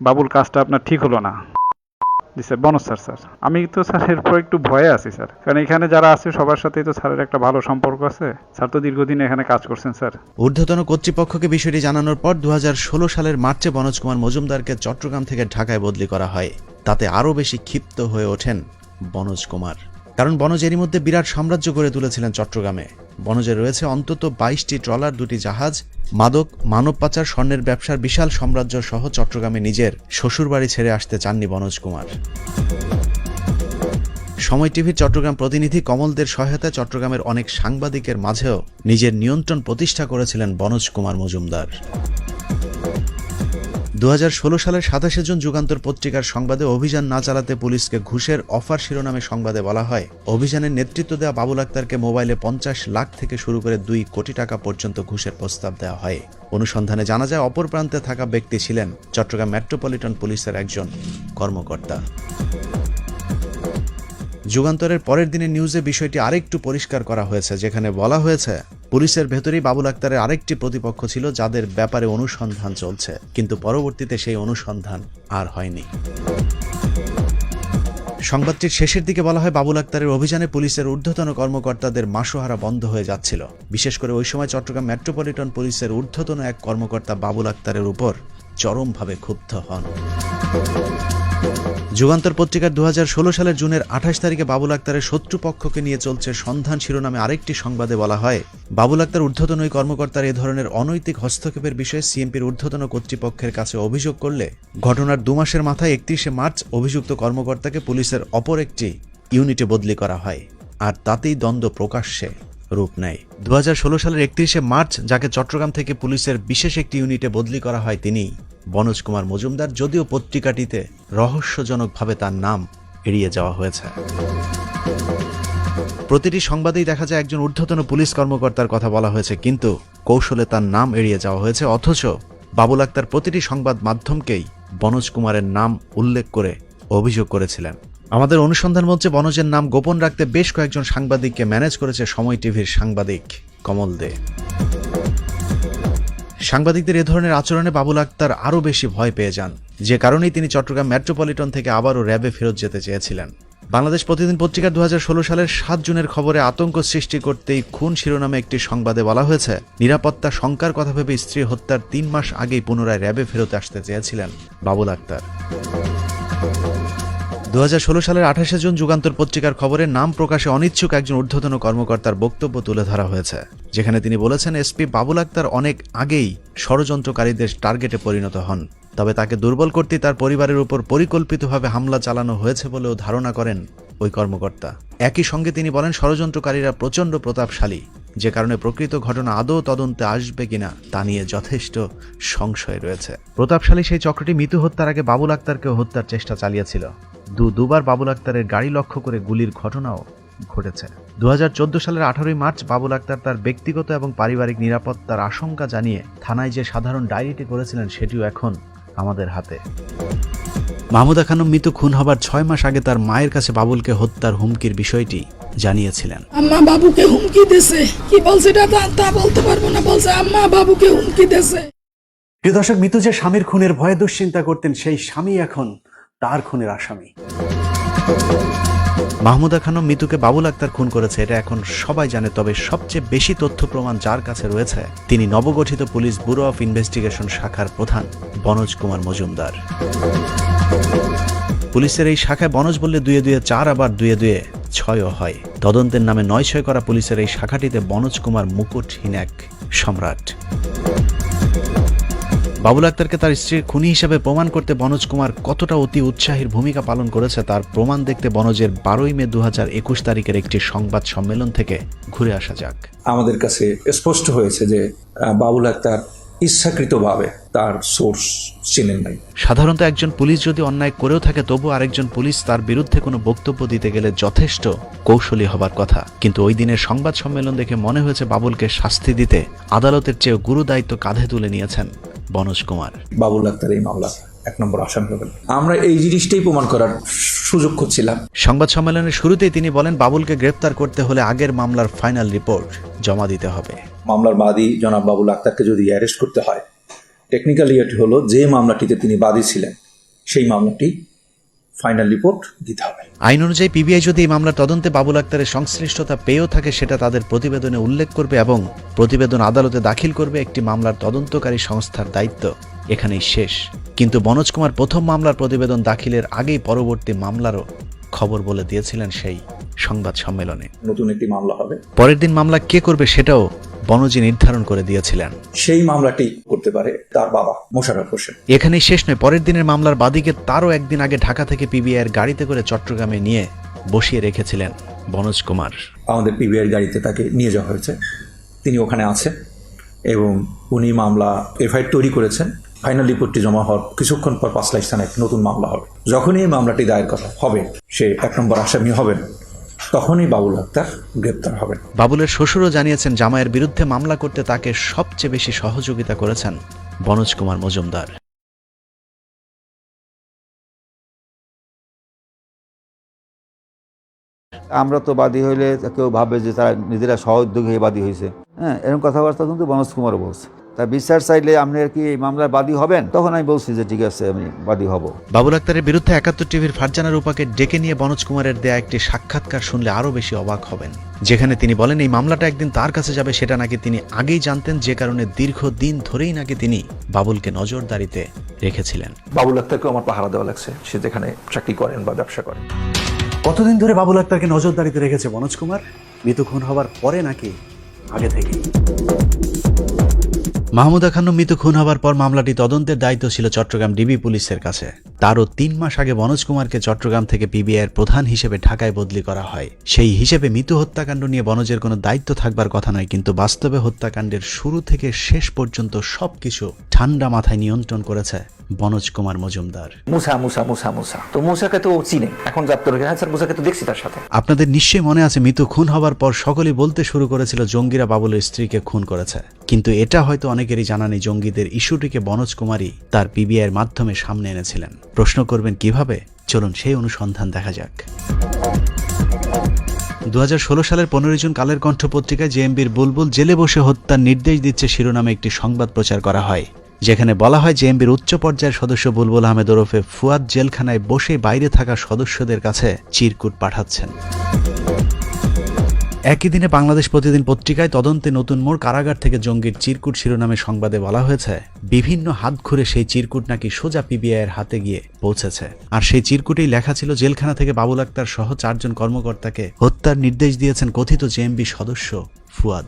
S2: বাবুল কাজটা আপনার ঠিক হলো না। জি স্যার বনোজ স্যার। স্যার আমি তো স্যার এরপর একটু ভয়ে আছি স্যার, কারণ এখানে যারা আছে সবার সাথেই তো স্যারের একটা ভালো সম্পর্ক আছে। স্যার তো দীর্ঘদিন এখানে কাজ করছেন স্যার।
S7: ঊর্ধ্বতন কর্তৃপক্ষকে বিষয়টি জানানোর পর 2016 সালের মার্চে বনোজ কুমার মজুমদারকে চট্টগ্রাম থেকে ঢাকায় বদলি করা হয়। তাতে আরও বেশি ক্ষিপ্ত হয়ে ওঠেন বনোজ কুমার, কারণ বনোজ এরই মধ্যে বিরাট সাম্রাজ্য গড়ে তুলেছিলেন চট্টগ্রামে। বনোজের রয়েছে অন্তত 22টি ট্রলার, 2টি জাহাজ, মাদক, মানব পাচার, স্বর্ণের ব্যবসার বিশাল সাম্রাজ্য সহ চট্টগ্রামে নিজের শ্বশুরবাড়ি ছেড়ে আসতে চাননি বনোজ কুমার। সময় টিভির চট্টগ্রাম প্রতিনিধি কমলদের সহায়তায় চট্টগ্রামের অনেক সাংবাদিকের মাঝেও নিজের নিয়ন্ত্রণ প্রতিষ্ঠা করেছিলেন বনোজ কুমার মজুমদার। 2016 সালের 27 জুন যুগান্তর পত্রিকার সংবাদে অভিযান না চালাতে পুলিশকে ঘুষের অফার শিরোনামে সংবাদে বলা হয়, অভিযানের নেতৃত্ব দেওয়া বাবুল আক্তারকে মোবাইলে 50 লাখ থেকে শুরু করে 2 কোটি টাকা পর্যন্ত ঘুষের প্রস্তাব দেওয়া হয়। অনুসন্ধানে জানা যায় অপর প্রান্তে থাকা ব্যক্তি ছিলেন চট্টগ্রাম মেট্রোপলিটন পুলিশের একজন কর্মকর্তা। যুগান্তরের পরের দিনের নিউজে বিষয়টি আরেকটু পরিষ্কার করা হয়েছে, যেখানে বলা হয়েছে পুলিশের ভেতরেই বাবুল আক্তারের আরেকটি প্রতিপক্ষ ছিল যাদের ব্যাপারে অনুসন্ধান চলছে, কিন্তু পরবর্তীতে সেই অনুসন্ধান আর হয়নি। সংবাদটির শেষের দিকে বলা হয়, বাবুল আক্তারের অভিযানে পুলিশের ঊর্ধ্বতন কর্মকর্তাদের মাসোহারা বন্ধ হয়ে যাচ্ছিল। বিশেষ করে ওই সময় চট্টগ্রাম মেট্রোপলিটন পুলিশের ঊর্ধ্বতন এক কর্মকর্তা বাবুল আক্তারের উপর চরমভাবে ক্ষুব্ধ হন। যুগান্তর পত্রিকার 2016 সালের জুনের 28 তারিখে বাবুল আক্তারের শত্রুপক্ষকে নিয়ে চলছে সন্ধান শিরোনামে আরেকটি সংবাদে বলা হয়, বাবুল আক্তার ঊর্ধ্বতন ওই কর্মকর্তার এ ধরনের অনৈতিক হস্তক্ষেপের বিষয়ে সিএমপির ঊর্ধ্বতন কর্তৃপক্ষের কাছে অভিযোগ করলে ঘটনার 2 মাসের মাথায় 31শে মার্চ অভিযুক্ত কর্মকর্তাকে পুলিশের অপর একটি ইউনিটে বদলি করা হয়, আর তাতেই দ্বন্দ্ব প্রকাশ্যে রূপ নেয়। 2016 সালের 31শে মার্চ যাকে চট্টগ্রাম থেকে পুলিশের বিশেষ একটি ইউনিটে বদলি করা হয় তিনি বনোজ কুমার মজুমদার, যদিও পত্রিকাটিতে রহস্যজনকভাবে তার নাম এড়িয়ে যাওয়া হয়েছে। প্রতিটি সংবাদেই দেখা যায় একজন ঊর্ধ্বতন পুলিশ কর্মকর্তার কথা বলা হয়েছে, কিন্তু কৌশলে তার নাম এড়িয়ে যাওয়া হয়েছে। অথচ বাবুল আক্তার প্রতিটি সংবাদ মাধ্যমকেই বনোজ কুমারের নাম উল্লেখ করে অভিযোগ করেছিলেন। আমাদের অনুসন্ধান মঞ্চে বনোজের নাম গোপন রাখতে বেশ কয়েকজন সাংবাদিককে ম্যানেজ করেছে সময় টিভির সাংবাদিক কমল দে। সাংবাদিকদের এ ধরনের আচরণে বাবুল আক্তার আরও বেশি ভয় পেয়ে যান, যে কারণেই তিনি চট্টগ্রাম মেট্রোপলিটন থেকে আবারও র্যাবে ফেরত যেতে চেয়েছিলেন। বাংলাদেশ প্রতিদিন পত্রিকার 2016 সালের 7 জুনের খবরে আতঙ্ক সৃষ্টি করতেই খুন শিরোনামে একটি সংবাদে বলা হয়েছে, নিরাপত্তা শঙ্কার কথা ভেবে স্ত্রী হত্যার 3 মাস আগেই পুনরায় র্যাবে ফেরত আসতে চেয়েছিলেন বাবুল আক্তার। 2016 সালের 28শে জুন যুগান্তর পত্রিকার খবরে নাম প্রকাশে অনিচ্ছুক একজন ঊর্ধ্বতন কর্মকর্তার বক্তব্য তুলে ধরা হয়েছে, যেখানে তিনি বলেছেন এসপি বাবুল আক্তার অনেক আগেই ষড়যন্ত্রকারীদের টার্গেটে পরিণত হন, তবে তাকে দুর্বল করতে তার পরিবারের উপর পরিকল্পিতভাবে হামলা চালানো হয়েছে বলেও ধারণা করেন ওই কর্মকর্তা। একই সঙ্গে তিনি বলেন ষড়যন্ত্রকারীরা প্রচণ্ড প্রতাপশালী, যে কারণে প্রকৃত ঘটনা আদৌ তদন্তে আসবে কিনা তা নিয়ে যথেষ্ট সংশয় রয়েছে। প্রতাপশালী সেই চক্রটি মিতু হত্যার আগে বাবুল আক্তারকে হত্যার চেষ্টা চালিয়েছিল। দুবার বাবুল আক্তারের গাড়ি লক্ষ্য করে গুলির ঘটনাও ঘটেছে। 2014 সালের 18 মার্চ বাবুল আক্তার তার ব্যক্তিগত এবং পারিবারিক নিরাপত্তার আশঙ্কা জানিয়ে থানায় যে সাধারণ ডায়েরিটি করেছিলেন সেটিও এখন আমাদের হাতে। মাহমুদা খানম মিতু খুন হবার 6 মাস আগে তার মায়ের কাছে বাবুলকে হত্যার হুমকির বিষয়টি জানিয়েছিলেন।
S9: আম্মা বাবুকে হুমকি দিয়েছে, কি বলছে তা বলতে পারবো না, বলছে আম্মা বাবুকে হুমকি দিয়েছে।
S1: প্রিয় দর্শক, মিতু যে স্বামীর খুনের ভয়ে দুশ্চিন্তা করতেন, সেই স্বামী এখন তার খুনের আসামি।
S7: মাহমুদা খানম মিতুকে বাবুল আক্তার খুন করেছে এটা এখন সবাই জানে, তবে সবচেয়ে বেশি তথ্য প্রমাণ যার কাছে রয়েছে তিনি নবগঠিত পুলিশ ব্যুরো অফ ইনভেস্টিগেশন শাখার প্রধান বনোজ কুমার মজুমদার। পুলিশের এই শাখায় বনোজ বললে 2-2 4, আবার 2-2 6ও হয়। তদন্তের নামে 9-6 করা পুলিশের এই শাখাটিতে বনোজ কুমার মুকুটহীন এক সম্রাট। বাবুল আক্তারকে তার স্ত্রীর খুনি হিসেবে প্রমাণ করতে বনোজ কুমার কতটা অতি উৎসাহীর ভূমিকা পালন করেছে তার প্রমাণ দেখতে বনোজের 12 মে 2021 তারিখের একটি সংবাদ সম্মেলন থেকে ঘুরে আসা যাক।
S10: আমাদের কাছে স্পষ্ট হয়েছে যে বাবুল আক্তার ইচ্ছাকৃতভাবে তার সোর্স চিনেন নাই।
S7: সাধারণত একজন পুলিশ যদি অন্যায় করেও থাকে তবু আরেকজন পুলিশ তার বিরুদ্ধে কোনো বক্তব্য দিতে গেলে যথেষ্ট কৌশলী হবার কথা, কিন্তু ওই দিনের সংবাদ সম্মেলন দেখে মনে হয়েছে বাবুলকে শাস্তি দিতে আদালতের চেয়ে গুরু দায়িত্ব কাঁধে তুলে নিয়েছেন বনোজ কুমার।
S10: বাবুল আক্তার এই মামলা 1 নম্বর আসামি হবেন, আমরা এই জিনিসটাই প্রমাণ করার সুযোগ খুঁজছিলাম।
S7: সংবাদ সম্মেলনের শুরুতেই তিনি বলেন বাবুলকে গ্রেপ্তার করতে হলে আগের মামলার ফাইনাল রিপোর্ট জমা দিতে হবে।
S10: মামলার বাদী জনাব বাবুল আক্তারকে যদি অ্যারেস্ট করতে হয়, টেকনিক্যালি এটি হলো যে মামলাটিতে তিনি বাদী ছিলেন সেই মামলাটি ফাইনাল রিপোর্ট দিতে হবে।
S7: আইন অনুযায়ী পিবিআই যদি এই মামলার তদন্তে বাবুল আক্তারের সংশ্লিষ্টতা পেয়েও থাকে সেটা তাদের প্রতিবেদনে উল্লেখ করবে এবং প্রতিবেদন আদালতে দাখিল করবে। একটি মামলার তদন্তকারী সংস্থার দায়িত্ব এখানেই শেষ। কিন্তু বনোজ কুমার প্রথম মামলার প্রতিবেদন দাখিলের আগেই পরবর্তী মামলারও খবর বলে দিয়েছিলেন সেই সংবাদ সম্মেলনে।
S10: নতুন একটি মামলা হবে,
S7: পরের দিন মামলা কে করবে সেটাও বনোজি নির্ধারণ করে দিয়েছিলেন।
S10: সেই মামলাটি করতে পারে তার বাবা মোশাররফ হোসেন।
S7: এখানেই শেষ নয়, পরের দিনের মামলার বাদীকে তারও একদিন আগে ঢাকা থেকে পিবিআইয়ের গাড়িতে করে চট্টগ্রামে নিয়ে বসিয়ে রেখেছিলেন বনোজ কুমার।
S10: আমাদের পিবিআইয়ের গাড়িতে তাকে নিয়ে যাওয়া হয়েছে, তিনি ওখানে আছেন এবং উনি মামলা এফআইআর তৈরি করেছেন। ফাইনাল রিপোর্টটি জমা হওয়ার কিছুক্ষণ পর 5 লাখ থানায় নতুন মামলা হবে। যখনই এই মামলাটি দায়ের করা হবে, সে 1 নম্বর আসামি হবেন, তখনই বাবুল আক্তার গ্রেপ্তার হবেন।
S7: বাবুলের শ্বশুরও জানিয়েছেন জামাইয়ের বিরুদ্ধে মামলা করতে তাকে সবচেয়ে বেশি সহযোগিতা করেছেন বনোজ কুমার মজুমদার।
S4: আমরা তো বাদী হইলে কেউ ভাবে যে তারা নিজেরা সহোদ্যোগী হয়ে বাদী হয়েছে, হ্যাঁ, এরকম কথাবার্তা কিন্তু মনোজ কুমারও বলছে। তা বিচার চাইলে আপনি আর কি এই মামলার বাদী হবেন? তখন আমি বলছি যে ঠিক আছে, আমি বাদী হব।
S7: বাবুল আক্তারের বিরুদ্ধে ৭১ টিভির ফারজানা রূপাকে ডেকে নিয়ে মনোজ কুমারের দেয়া একটি সাক্ষাৎকার শুনলে আরও বেশি অবাক হবেন, যেখানে তিনি বলেন এই মামলাটা একদিন তার কাছে যাবে সেটা নাকি তিনি আগেই জানতেন, যে কারণে দীর্ঘদিন ধরেই নাকি তিনি বাবুলকে নজরদারিতে রেখেছিলেন।
S10: বাবুল আক্তারকেও আমার পাহারা দেওয়া লাগছে, সে যেখানে চাকরি করেন বা ব্যবসা করেন।
S1: কতদিন ধরে বাবুল আক্তারকে নজরদারিতে রেখেছে মনোজ কুমার? মৃত্যু খুন হবার পরে নাকি আগে থেকেই?
S7: মাহমুদা খানম মৃত্যু খুন হবার পর মামলাটি তদন্তের দায়িত্ব ছিল চট্টগ্রাম ডিবি পুলিশের কাছে। তারও ৩ মাস আগে মনোজ কুমারকে চট্টগ্রাম থেকে পিবিআইয়ের প্রধান হিসেবে ঢাকায় বদলি করা হয়। সেই হিসেবে মৃত্যু হত্যাকাণ্ড নিয়ে বনজের কোনো দায়িত্ব থাকবার কথা নয়, কিন্তু বাস্তবে হত্যাকাণ্ডের শুরু থেকে শেষ পর্যন্ত সবকিছু ঠান্ডা মাথায় নিয়ন্ত্রণ করেছে মনোজ কুমার মজুমদার।
S10: মুসা মুসা মুসা মুসা তো মুসাকে তো চিনে, এখন জানতে হবে। হ্যাঁ স্যার, মুসাকে তো দেখছি তার সাথে।
S7: আপনাদের নিশ্চয়ই মনে আছে মৃত্যু খুন হবার পর সকলেই বলতে শুরু করেছিল জঙ্গিরা বাবুলের স্ত্রীকে খুন করেছে, কিন্তু এটা হয়তো অনেকেরই জানা নেই জঙ্গিদের ইস্যুটিকে মনোজ কুমারই তার পিবিআইয়ের মাধ্যমে সামনে এনেছিলেন। প্রশ্ন করবেন কিভাবে? চলুন সেই অনুসন্ধান দেখা যাক। 2016 সালের 15 জুন কালের কণ্ঠ পত্রিকায় জেএমবির বুলবুল জেলে বসে হত্যার নির্দেশ দিচ্ছে শিরোনামে একটি সংবাদ প্রচার করা হয়, যেখানে বলা হয় জেএমবির উচ্চ পর্যায়ের সদস্য বুলবুল আহমেদ ওরফে ফুয়াদ জেলখানায় বসে বাইরে থাকা সদস্যদের কাছে চিরকুট পাঠাচ্ছেন। একই দিনে বাংলাদেশ প্রতিদিন পত্রিকায় তদন্তে নতুন মোড়, কারাগার থেকে জঙ্গির চিরকুট শিরোনামে সংবাদে বলা হয়েছে বিভিন্ন হাত ঘুরে সেই চিরকুট নাকি সোজা পিবিআইয়ের হাতে গিয়ে পৌঁছেছে। আর সেই চিরকুটেই লেখা ছিল জেলখানা থেকে বাবুল আক্তার সহ 4 জন কর্মকর্তাকে হত্যার নির্দেশ দিয়েছেন কথিত জেএমবি সদস্য ফুয়াদ।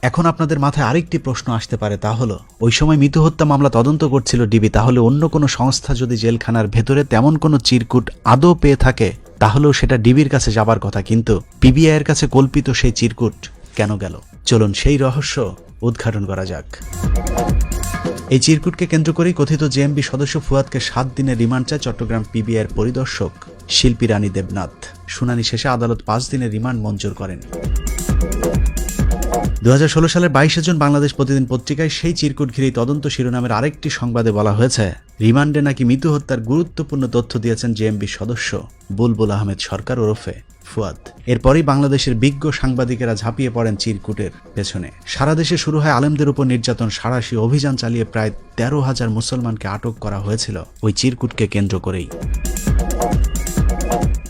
S7: এখন আপনাদের মাথায় আরেকটি প্রশ্ন আসতে পারে, তা হলো ওই সময় মৃত্যু হত্যা মামলা তদন্ত করছিল ডিবি, তাহলে অন্য কোনো সংস্থা যদি জেলখানার ভেতরে তেমন কোনো চিরকুট আদৌ পেয়ে থাকে তাহলেও সেটা ডিবির কাছে যাবার কথা, কিন্তু পিবিআইয়ের কাছে কল্পিত সেই চিরকুট কেন গেল? চলুন সেই রহস্য উদ্ঘাটন করা যাক। এই চিরকুটকে কেন্দ্র করেই কথিত জেএমবি সদস্য ফুয়াদকে 7 দিনের রিমান্ড চায় চট্টগ্রাম পিবিআইয়ের পরিদর্শক শিল্পী রানী দেবনাথ। শুনানি শেষে আদালত 5 দিনের রিমান্ড মঞ্জুর করেন। 2016 সালের 22 জুন বাংলাদেশ প্রতিদিন পত্রিকায় সেই চিরকুট ঘিরেই তদন্ত শিরোনামের আরেকটি সংবাদে বলা হয়েছে রিমান্ডে নাকি মৃত্যু হত্যার গুরুত্বপূর্ণ তথ্য দিয়েছেন জেএমবি সদস্য বুলবুল আহমেদ সরকার ওরফে ফুয়াদ। এরপরই বাংলাদেশের বিজ্ঞ সাংবাদিকেরা ঝাঁপিয়ে পড়েন চিরকুটের পেছনে। সারা দেশে শুরু হয় আলেমদের উপর নির্যাতন, সাঁড়াশি অভিযান চালিয়ে প্রায় 13,000 মুসলমানকে আটক করা হয়েছিল ওই চিরকুটকে কেন্দ্র করেই।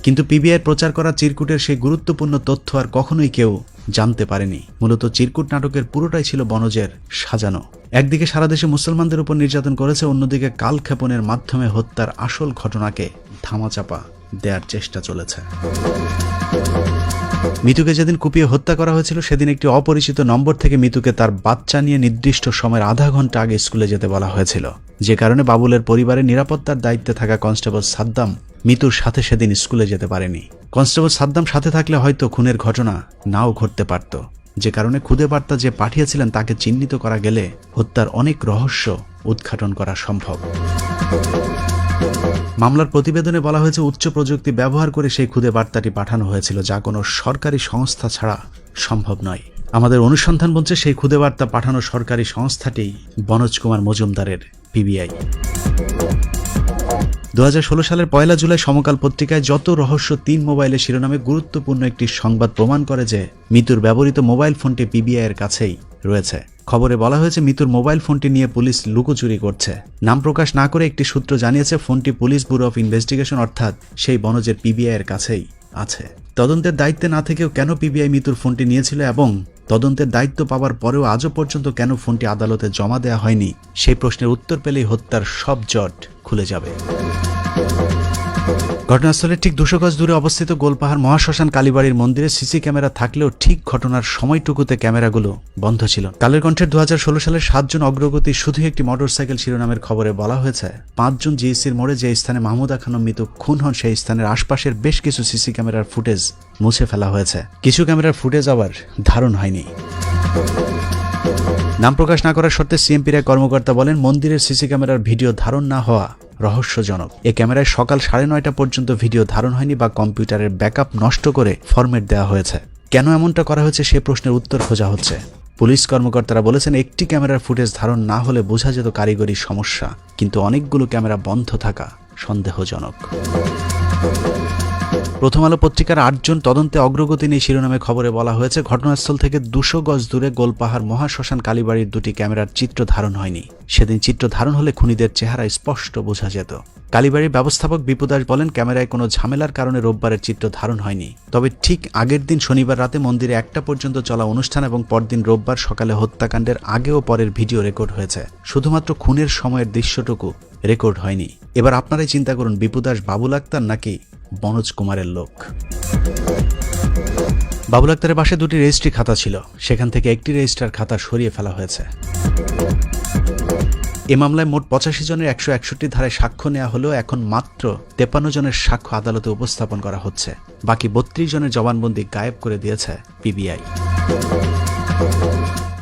S7: কিন্তু পিবিআইয়ের প্রচার করা চিরকুটের সেই গুরুত্বপূর্ণ তথ্য আর কখনোই কেউ জানতে পারেনি। মূলত চিরকুট নাটকের পুরোটাই ছিল বনজের সাজানো। একদিকে সারা দেশে মুসলমানদের উপর নির্যাতন করেছে, অন্যদিকে কালক্ষেপণের মাধ্যমে হত্যার আসল ঘটনাকে ধামাচাপা দেওয়ার চেষ্টা চলেছে। মিতুকে যেদিন কুপিয়ে হত্যা করা হয়েছিল সেদিন একটি অপরিচিত নম্বর থেকে মিতুকে তার বাচ্চা নিয়ে নির্দিষ্ট সময়ের আধা ঘন্টা আগে স্কুলে যেতে বলা হয়েছিল, যে কারণে বাবুলের পরিবারের নিরাপত্তার দায়িত্বে থাকা কনস্টেবল সাদ্দাম মিতুর সাথে সেদিন স্কুলে যেতে পারেনি। কনস্টেবল সাদ্দাম সাথে থাকলে হয়তো খুনের ঘটনা নাও ঘটতে পারত, যে কারণে খুদে বার্তা যে পাঠিয়েছিলেন তাকে চিহ্নিত করা গেলে হত্যার অনেক রহস্য উদ্ঘাটন করা সম্ভব। মামলার প্রতিবেদনে বলা হয়েছে উচ্চ প্রযুক্তি ব্যবহার করে সেই খুদে বার্তাটি পাঠানো হয়েছিল, যা কোনো সরকারি সংস্থা ছাড়া সম্ভব নয়। আমাদের অনুসন্ধান বলছে সেই খুদে বার্তা পাঠানো সরকারি সংস্থাটি মনোজ কুমার মজুমদারের পিবিআই। 2016 সালের 1 জুলাই সমকাল পত্রিকায় যত রহস্য 3 মোবাইলে শিরোনামে গুরুত্বপূর্ণ একটি সংবাদ প্রমাণ করে যে মিতুর ব্যবহৃত মোবাইল ফোনটি পিবিআইয়ের কাছেই রয়েছে। খবরে বলা হয়েছে মিতুর মোবাইল ফোনটি নিয়ে পুলিশ লুকোচুরি করছে। নাম প্রকাশ না করে একটি সূত্র জানিয়েছে ফোনটি পুলিশ ব্যুরো অফ ইনভেস্টিগেশন অর্থাৎ সেই বনজের পিবিআইয়ের কাছেই আছে। তদন্তের দায়িত্বে না থেকেও কেন পিবিআই মিতুর ফোনটি নিয়েছিল এবং তদন্তের দায়িত্ব পাওয়ার পরেও আজও পর্যন্ত কেন ফোনটি আদালতে জমা দেওয়া হয়নি, সেই প্রশ্নের উত্তর পেলেই হত্যার সব জট খুলে যাবে। ঘটনাস্থলের ঠিক 200 গজ দূরে অবস্থিত গোলপাহাড় মহাশ্মশান কালীবাড়ির মন্দিরে সিসি ক্যামেরা থাকলেও ঠিক ঘটনার সময়টুকুতে ক্যামেরাগুলো বন্ধ ছিল। কালের কণ্ঠের 2016 সালের 7 জন অগ্রগতি শুধু একটি মোটরসাইকেল শিরোনামের খবরে বলা হয়েছে 5 জুন জিএসির মোড়ে যে স্থানে মাহমুদা খানম মৃত খুন হন সেই স্থানের আশপাশের বেশ কিছু সিসি ক্যামেরার ফুটেজ মুছে ফেলা হয়েছে। কিছু ক্যামেরার ফুটেজ আবার ধারণ হয়নি। নাম প্রকাশ না করার শর্তে সিএমপির এক কর্মকর্তা বলেন মন্দিরের সিসি ক্যামেরার ভিডিও ধারণ না হওয়া রহস্যজনক। এই ক্যামেরায় সকাল 9:30 পর্যন্ত ভিডিও ধারণ হয়নি বা কম্পিউটারের ব্যাকআপ নষ্ট করে ফরম্যাট দেওয়া হয়েছে। কেন এমনটা করা হয়েছে সে প্রশ্নের উত্তর খোঁজা হচ্ছে। পুলিশ কর্মকর্তারা বলেছেন একটি ক্যামেরার ফুটেজ ধারণ না হলে বোঝা যেত কারিগরি সমস্যা, কিন্তু অনেকগুলো ক্যামেরা বন্ধ থাকা সন্দেহজনক। প্রথম আলো পত্রিকার 8 জন তদন্তে অগ্রগতি নিয়ে শিরোনামে খবরে বলা হয়েছে, ঘটনাস্থল থেকে 200 গজ দূরে গোলপাহাড় মহাশ্মশান কালীবাড়ির 2টি ক্যামেরার চিত্র ধারণ হয়নি। সেদিন চিত্র ধারণ হলে খুনিদের চেহারা স্পষ্ট বোঝা যেত। কালীবাড়ির ব্যবস্থাপক বিপু দাস বলেন, ক্যামেরায় কোনো ঝামেলার কারণে রোববারের চিত্র ধারণ হয়নি। তবে ঠিক আগের দিন শনিবার রাতে মন্দিরে 1টা পর্যন্ত চলা অনুষ্ঠান এবং পরদিন রোববার সকালে হত্যাকাণ্ডের আগে ও পরের ভিডিও রেকর্ড হয়েছে। শুধুমাত্র খুনের সময়ের দৃশ্যটুকু রেকর্ড হয়নি। এবার আপনারাই চিন্তা করুন, বিপু দাস বাবুল আক্তার নাকি মনোজ কুমারের লোক। বাবুল আক্তারের পাশে 2টি রেজিস্ট্রি খাতা ছিল, সেখান থেকে একটি রেজিস্ট্রার খাতা সরিয়ে ফেলা হয়েছে। এ মামলায় মোট 85 জনের 161 ধারায় সাক্ষ্য নেওয়া হলেও এখন মাত্র 53 জনের সাক্ষ্য আদালতে উপস্থাপন করা হচ্ছে। বাকি 32 জনের জবানবন্দি গায়েব করে দিয়েছে পিবিআই।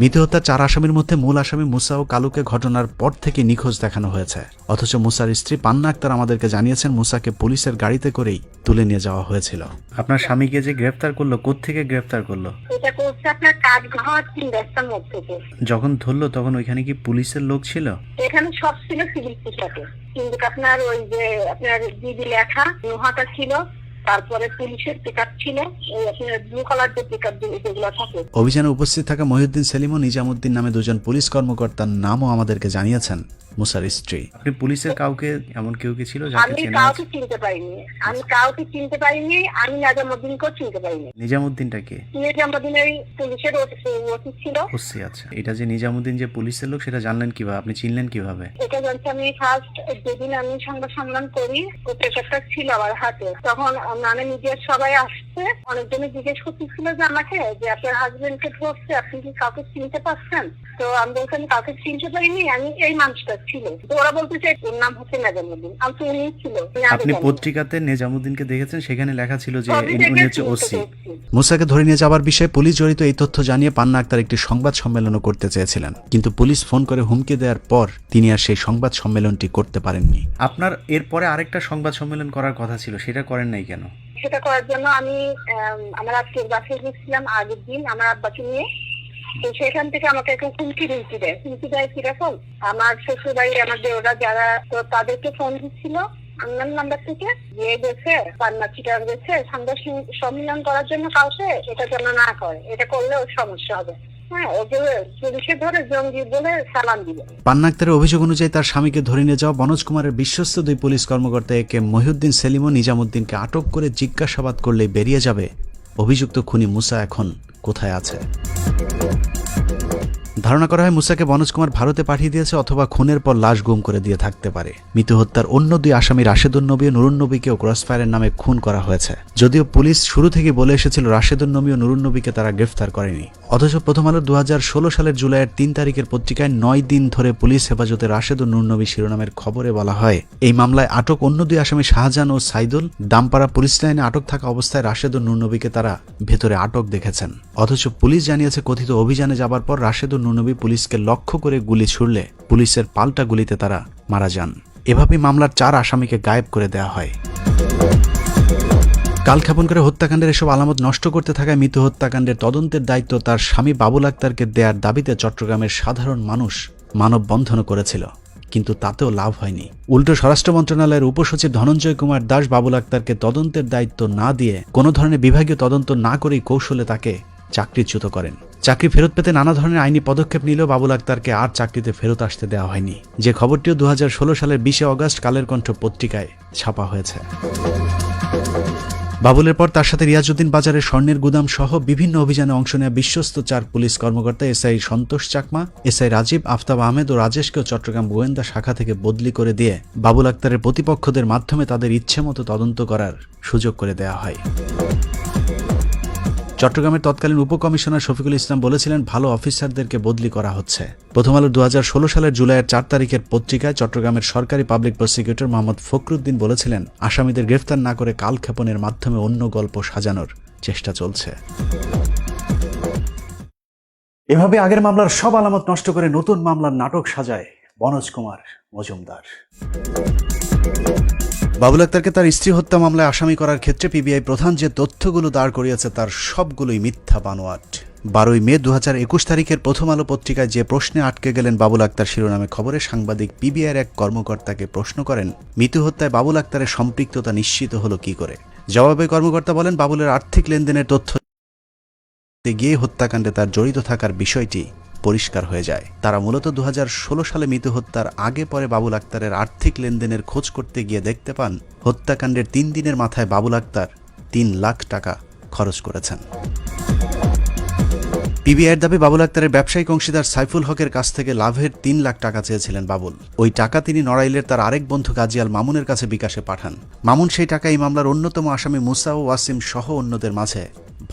S7: মিতু হত্যার 4 আসামির মধ্যে মূল আসামি মুসা ও কালুকে ঘটনার পর থেকে নিখোঁজ দেখানো হয়েছে। অথচ মুসার স্ত্রী পান্না আক্তার আমাদেরকে জানিয়েছেন, মুসাকে পুলিশের গাড়িতে করেই তুলে নিয়ে যাওয়া হয়েছিল। আপনার স্বামীকে যে গ্রেফতার করলো, কোত্থেকে গ্রেফতার করলো?
S6: এটা করছে আপনার কাঠঘর 3 রাস্তার মধ্যে থেকে।
S7: যখন ধরলো তখন ওইখানে কি পুলিশের লোক ছিল?
S6: এখানে সব ছিল সিভিল পোশাকে, কিন্তু আপনার ওই যে আপনার দিদি লেখা নোহাটা ছিল, তারপরে পুলিশের পিকআপ ছিল, ওই আপনার ব্লু কালার যে পিকআপ যেগুলো থাকে।
S7: অভিযানে উপস্থিত থাকা মহিউদ্দিন সেলিম ও নিজামুদ্দিন নামে 2 জন পুলিশ কর্মকর্তার নামও আমাদেরকে জানিয়েছেন মুসার স্ত্রী। আপনি পুলিশের কাউকে এমন কেউ কি ছিল যাকে
S6: আমি
S7: চেনেন?
S6: কাউকে চিনতে পারিনি, আমি নিজামুদ্দিনকেও চিনতে পারিনি।
S7: নিজামুদ্দিনটা কে?
S6: নিজামুদ্দিনের পুলিশের ওসি ছিল।
S7: ওসি, আচ্ছা। এটা যে নিজামুদ্দিন যে পুলিশের লোক, সেটা জানলেন কিভাবে, আপনি চিনলেন কিভাবে?
S6: এটা জানছি আমি ফার্স্ট যেদিন আমি সংবাদ সম্মেলন করি, তো পেপারটা ছিল আমার হাতে, তখন মানে মিডিয়ার সবাই আসছে, অনেকজনে জিজ্ঞেস করতেছিল যে আমাকে, যে আপনার হাজবেন্ডকে ধরছে, আপনি কি কাউকে চিনতে পারছেন? তো আমি বলছি আমি কাউকে চিনতে পারিনি, আমি এই মানুষটা ছিল। তো ওরা বলতে চাই ওর নাম হচ্ছে নিজামুদ্দিন, আমি তো উনি ছিল।
S7: আপনি পত্রিকাতে নিজামুদ্দিনকে দেখেছেন, সেখানে লেখা ছিল যে উনি হচ্ছে ওসি। মুসাকে ধরে নিয়ে যাওয়ার বিষয়ে পুলিশ জড়িত এই তথ্য জানিয়ে পান্না আক্তার একটি সংবাদ সম্মেলনও করতে চেয়েছিলেন, কিন্তু পুলিশ ফোন করে হুমকি দেওয়ার পর তিনি আর সেই সংবাদ সম্মেলনটি করতে পারেননি। আপনার এরপরে আরেকটা সংবাদ সম্মেলন করার কথা ছিল, সেটা করেন নাই কেন?
S6: সেটা করার জন্য আমি আমার আজকের বাসায় গেছিলাম আগের দিন আমার আব্বাকে নিয়ে। তো সেখান থেকে আমাকে একটু হুমকি দেয় কিরকম, আমার শ্বশুর বাড়ি আমাদের ওরা যারা, তো তাদেরকে ফোন দিচ্ছিল আননোন নাম্বার থেকে, দিয়ে গেছে পান্না চিটার গেছে সংবাদ সম্মেলন করার জন্য কাউকে, এটা যেন না করে, এটা করলে ওর সমস্যা হবে।
S7: পান্না আক্তারের অভিযোগ অনুযায়ী তার স্বামীকে ধরে নিয়ে যাওয়া মনোজ কুমারের বিশ্বস্ত 2 পুলিশ কর্মকর্তা একে মহিউদ্দিন সেলিম ও নিজামুদ্দিনকে আটক করে জিজ্ঞাসাবাদ করলেই বেরিয়ে যাবে অভিযুক্ত খুনি মুসা এখন কোথায় আছে। ধারণা করা হয় মুসাকে মনোজ কুমার ভারতে পাঠিয়ে দিয়েছে, অথবা খুনের পর লাশ গুম করে দিয়ে থাকতে পারে। মিতু হত্যার অন্য 2 আসামি রাশেদুন নবী ও নুরুন নবীকেও ক্রসফায়ারের নামে খুন করা হয়েছে। যদিও পুলিশ শুরু থেকে বলে এসেছিল রাশেদুন নবী ও নুরুন নবীকে তারা গ্রেফতার করেনি। অথচ প্রথম আলো 2016 সালের জুলাইয়ের 3 তারিখের পত্রিকায় 9 দিন ধরে পুলিশ হেফাজতে রাশেদ ও নুরুন নবী শিরোনামের খবরে বলা হয়, এই মামলায় আটক অন্য 2 আসামি শাহজাহান ও সাইদুল দামপাড়া পুলিশ লাইনে আটক থাকা অবস্থায় রাশেদ ও নুরুন নবীকে তারা ভেতরে আটক দেখেছেন। অথচ পুলিশ জানিয়েছে কথিত অভিযানে যাবার পর রাশেদ ও নুরুন নবী পুলিশকে লক্ষ্য করে গুলি ছুড়লে পুলিশের পাল্টা গুলিতে তারা মারা যান। এভাবেই মামলার 4 আসামিকে গায়েব করে দেওয়া হয়। কালক্ষেপণ করে হত্যাকাণ্ডের এসব আলামত নষ্ট করতে থাকায় মিতু হত্যাকাণ্ডের তদন্তের দায়িত্ব তার স্বামী বাবুল আক্তারকে দেওয়ার দাবিতে চট্টগ্রামের সাধারণ মানুষ মানববন্ধন করেছিল, কিন্তু তাতেও লাভ হয়নি। উল্টো স্বরাষ্ট্র মন্ত্রণালয়ের উপসচিব ধনঞ্জয় কুমার দাস বাবুল আক্তারকে তদন্তের দায়িত্ব না দিয়ে কোনো ধরনের বিভাগীয় তদন্ত না করেই কৌশলে তাকে চাকরিচ্যুত করেন। চাকরি ফেরত পেতে নানা ধরনের আইনি পদক্ষেপ নিলেও বাবুল আক্তারকে আর চাকরিতে ফেরত আসতে দেওয়া হয়নি, যে খবরটিও 2016 সালের 20 অগস্ট কালের কণ্ঠ পত্রিকায় ছাপা হয়েছে। বাবুলের পর তার সাথে রিয়াজউদ্দিন বাজারের স্বর্ণের গুদাম সহ বিভিন্ন অভিযানে অংশ নেওয়া বিশ্বস্ত 4 পুলিশ কর্মকর্তা এসআই সন্তোষ চাকমা, এসআই রাজীব, আফতাব আহমেদ ও রাজেশকেও চট্টগ্রাম গোয়েন্দা শাখা থেকে বদলি করে দিয়ে বাবুল আক্তারের প্রতিপক্ষদের মাধ্যমে তাদের ইচ্ছে মতো তদন্ত করার সুযোগ করে দেওয়া হয়। চট্টগ্রামের তৎকালীন উপকমিশনার শফিকুল ইসলাম বলেছিলেন, ভালো অফিসারদেরকে বদলি করা হচ্ছে। প্রথম আলো 2016 সালের জুলাইয়ের 4 তারিখের পত্রিকায় চট্টগ্রামের সরকারি পাবলিক প্রসিকিউটর মোহাম্মদ ফখরুদ্দিন বলেছিলেন, আসামিদের গ্রেফতার না করে কালক্ষেপণের মাধ্যমে অন্য গল্প সাজানোর চেষ্টা চলছে।
S1: এভাবে আগের মামলার সব আলামত নষ্ট করে নতুন মামলার নাটক সাজায় মনোজ কুমার মজুমদার।
S7: বাবুল আক্তারকে তার স্ত্রী হত্যা মামলায় আসামি করার ক্ষেত্রে পিবিআই প্রধান যে তথ্যগুলো দাঁড় করিয়েছে তার সবগুলোই মিথ্যা বানোয়াট। 12 মে 2021 তারিখের প্রথম আলো পত্রিকায় যে প্রশ্নে আটকে গেলেন বাবুল আক্তার শিরোনামে খবরে সাংবাদিক পিবিআইয়ের এক কর্মকর্তাকে প্রশ্ন করেন, মিতু হত্যায় বাবুল আক্তারের সম্পৃক্ততা নিশ্চিত হলো কি করে। জবাবে কর্মকর্তা বলেন, বাবুলের আর্থিক লেনদেনের তথ্য গিয়ে হত্যাকাণ্ডে তার জড়িত থাকার বিষয়টি পরিষ্কার হয়ে যায়। তারা মূলত 2016 সালে মিতু হত্যার আগে পরে বাবুল আক্তারের আর্থিক লেনদেনের খোঁজ করতে গিয়ে দেখতে পান হত্যাকাণ্ডের 3 দিনের মাথায় বাবুল আক্তার 3 লাখ টাকা খরচ করেছেন। পিবিআইয়ের দাবি, বাবুল আক্তারের ব্যবসায়িক অংশীদার সাইফুল হকের কাছ থেকে লাভের 3 লাখ টাকা চেয়েছিলেন বাবুল। ওই টাকা তিনি নড়াইলের তার আরেক বন্ধু গাজী আল মামুনের কাছে বিকাশে পাঠান। মামুন সেই টাকা এই মামলার অন্যতম আসামি মুসা ও ওয়াসিম সহ অন্যদের মাঝে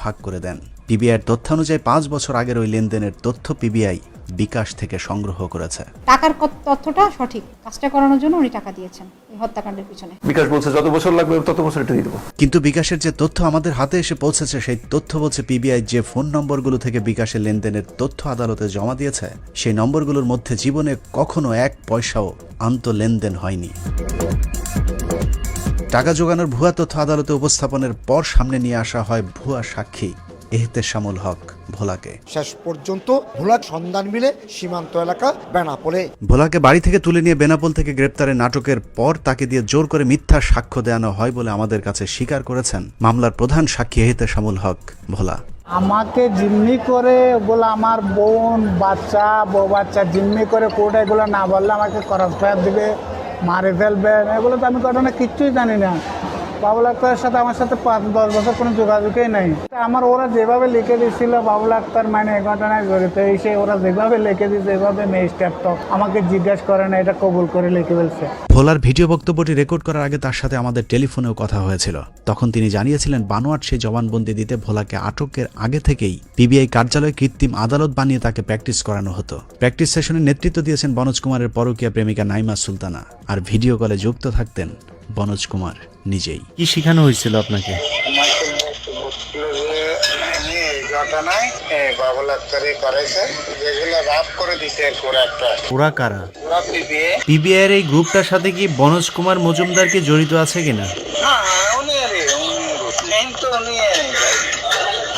S7: ভাগ করে দেন। পিবিআইয়ের তথ্যানুযায়ী 5 বছর আগের ওই লেনদেনের তথ্য পিবিআই বিকাশ থেকে সংগ্রহ করেছে।
S11: টাকার তথ্যটা সঠিক, কাজটা করানোর জন্য উনি টাকা দিয়েছেন এই হত্যাকাণ্ডের পিছনে।
S10: বিকাশ বলছে যত বছর লাগবে তত বছর এটা দিয়ে দেবো।
S7: কিন্তু বিকাশের যে তথ্য আমাদের হাতে এসে পৌঁছেছে, সেই তথ্য বলছে পিবিআই যে ফোন নম্বরগুলো থেকে বিকাশের লেনদেনের তথ্য আদালতে জমা দিয়েছে, সেই নম্বরগুলোর মধ্যে জীবনে কখনো 1 পয়সাও আন্ত লেনদেন হয়নি। টাকা জোগানোর ভুয়া তথ্য আদালতে উপস্থাপনের পর সামনে নিয়ে আসা হয় ভুয়া সাক্ষী এহতেশামুল হক ভোলাকে।
S12: শেষ পর্যন্ত ভোলার সন্ধান মিলে সীমান্ত এলাকা বেনাপোলে।
S7: ভোলাকে বাড়ি থেকে তুলে নিয়ে বেনাপোল থেকে গ্রেপ্তারের নাটকের পর তাকে দিয়ে জোর করে মিথ্যা সাক্ষ্য দেওয়ানো হয় বলে আমাদের কাছে স্বীকার করেছেন মামলার প্রধান সাক্ষী এহতেশামুল হক ভোলা।
S13: আমাকে জিম্মি করে বলে আমার বোন বাচ্চা বউ বাচ্চা জিম্মি করে কোর্টে এগুলো না বললে আমাকে ক্রস ফায়ার দিবে, মারে ফেলবেন, এগুলো তো আমি ঘটনা কিচ্ছুই জানি না। বাবুল আক্তারের সাথে আমার সাথে 5-10 বছর কোনো যোগাযোগই নাই। আমার ওরা যেভাবে লিখে দিচ্ছিল বাবুল আক্তার মানে এই ঘটনায় জড়িত, এসে ওরা যেভাবে লিখে দিচ্ছে এভাবে ম্যাজিস্ট্রেট তো আমাকে জিজ্ঞাসা করে না, এটা কবুল করে লিখে ফেলছে।
S7: ভোলার ভিডিও বক্তব্যটি রেকর্ড করার আগে তার সাথে আমাদের টেলিফোনেও কথা হয়েছিল। তখন তিনি জানিয়েছিলেন বানোয়াট সেই জবানবন্দি দিতে ভোলাকে আটকের আগে থেকেই পিবিআই কার্যালয়ে কৃত্রিম আদালত বানিয়ে তাকে প্র্যাকটিস করানো হতো। প্র্যাকটিস সেশনের নেতৃত্ব দিয়েছেন বনোজ কুমারের পরকীয়া প্রেমিকা নাইমা সুলতানা, আর ভিডিও কলে যুক্ত থাকতেন বনোজ কুমার নিজেই।
S14: কি শেখানো হয়েছিল আপনাকে?
S8: ঘটনায় বাবুল আক্তারি করেছে, যেগুলো রাপ করে দিছে একটা।
S14: ওরা কারা?
S8: ওরা
S14: পিবিআই এর এই গ্রুপটার সাথে কি বনোজ কুমার মজুমদার কি জড়িত আছে কিনা?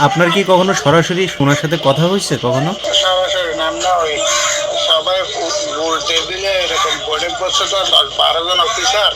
S14: আপনার কি কখনো সরাসরি ওনার সাথে কথা হয়েছে? কখনো
S8: সরাসরি নাম না, ওই সবাই গোল টেবিলে এরকম বোর্ডে বসে তো 10-12 জন অফিসার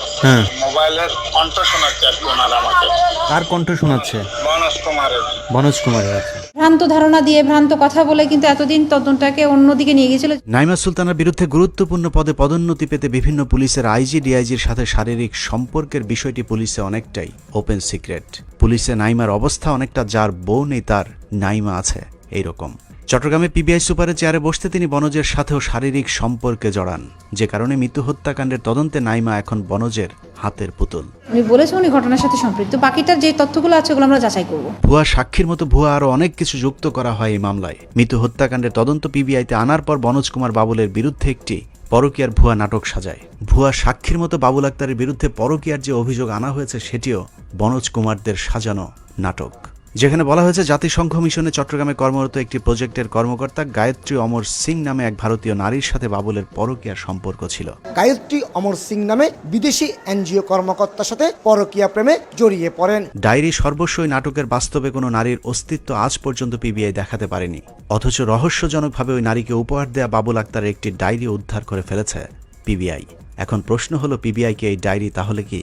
S8: মোবাইলের কণ্ঠ শোনাচ্ছে আর ওনার আমাকে।
S14: কার কণ্ঠ শোনাচ্ছে?
S8: বনোজ কুমারের।
S14: বনোজ কুমারের আছে।
S11: ভ্রান্ত ধারণা দিয়ে ভ্রান্ত কথা বলে কিন্তু এতদিন তদন্তটাকে অন্যদিকে নিয়ে গিয়েছিল।
S7: নাইমা সুলতানার বিরুদ্ধে গুরুত্বপূর্ণ পদে পদোন্নতি পেতে বিভিন্ন পুলিশের আইজি ডিআইজির সাথে শারীরিক সম্পর্কের বিষয়টি পুলিশে অনেকটাই ওপেন সিক্রেট। পুলিশে নাইমার অবস্থা অনেকটা যার বউ নেই তার নাইমা আছে এইরকম। চট্টগ্রামে পিবিআই সুপারের চেয়ারে বসতে তিনি বনজের সাথেও শারীরিক সম্পর্কে জড়ান, যে কারণে মৃত্যু হত্যাকাণ্ডের তদন্তে নাইমা এখন বনজের হাতের পুতুল।
S11: উনি বলেছেন উনি ঘটনার সাথে সম্পৃক্ত, বাকিটার যে তথ্যগুলো আছে ওগুলো আমরা যাচাই করব।
S7: ভুয়া সাক্ষীর মতো ভুয়া আরো অনেক কিছু যুক্ত করা হয় এই মামলায়। মৃত্যু হত্যাকাণ্ডের তদন্ত পিবিআইতে আনার পর বনোজ কুমার বাবুলের বিরুদ্ধে একটি পরকীয়ার ভুয়া নাটক সাজায়। ভুয়া সাক্ষীর মতো বাবুল আক্তারের বিরুদ্ধে পরকীয়ার যে অভিযোগ আনা হয়েছে সেটিও বনোজ কুমারদের সাজানো নাটক, যেখানে বলা হয়েছে জাতিসংঘ মিশনে চট্টগ্রামে কর্মরত একটি প্রজেক্টের কর্মকর্তা গায়ত্রী অমর সিং নামে এক ভারতীয় নারীর সাথে বাবুলের পরকীয়ার সম্পর্ক ছিল।
S12: গায়ত্রী অমর সিং নামে বিদেশি এনজিও কর্মকর্তার সাথে পরকীয়া প্রেমে জড়িয়ে পড়েন।
S7: ডায়েরি সর্বস্বই নাটকের বাস্তবে কোনো নারীর অস্তিত্ব আজ পর্যন্ত পিবিআই দেখাতে পারেনি, অথচ রহস্যজনকভাবে ওই নারীকে উপহার দেয়া বাবুল আক্তারের একটি ডায়েরি উদ্ধার করে ফেলেছে পিবিআই। এখন প্রশ্ন হলো, পিবিআইকে এই ডায়েরি তাহলে কি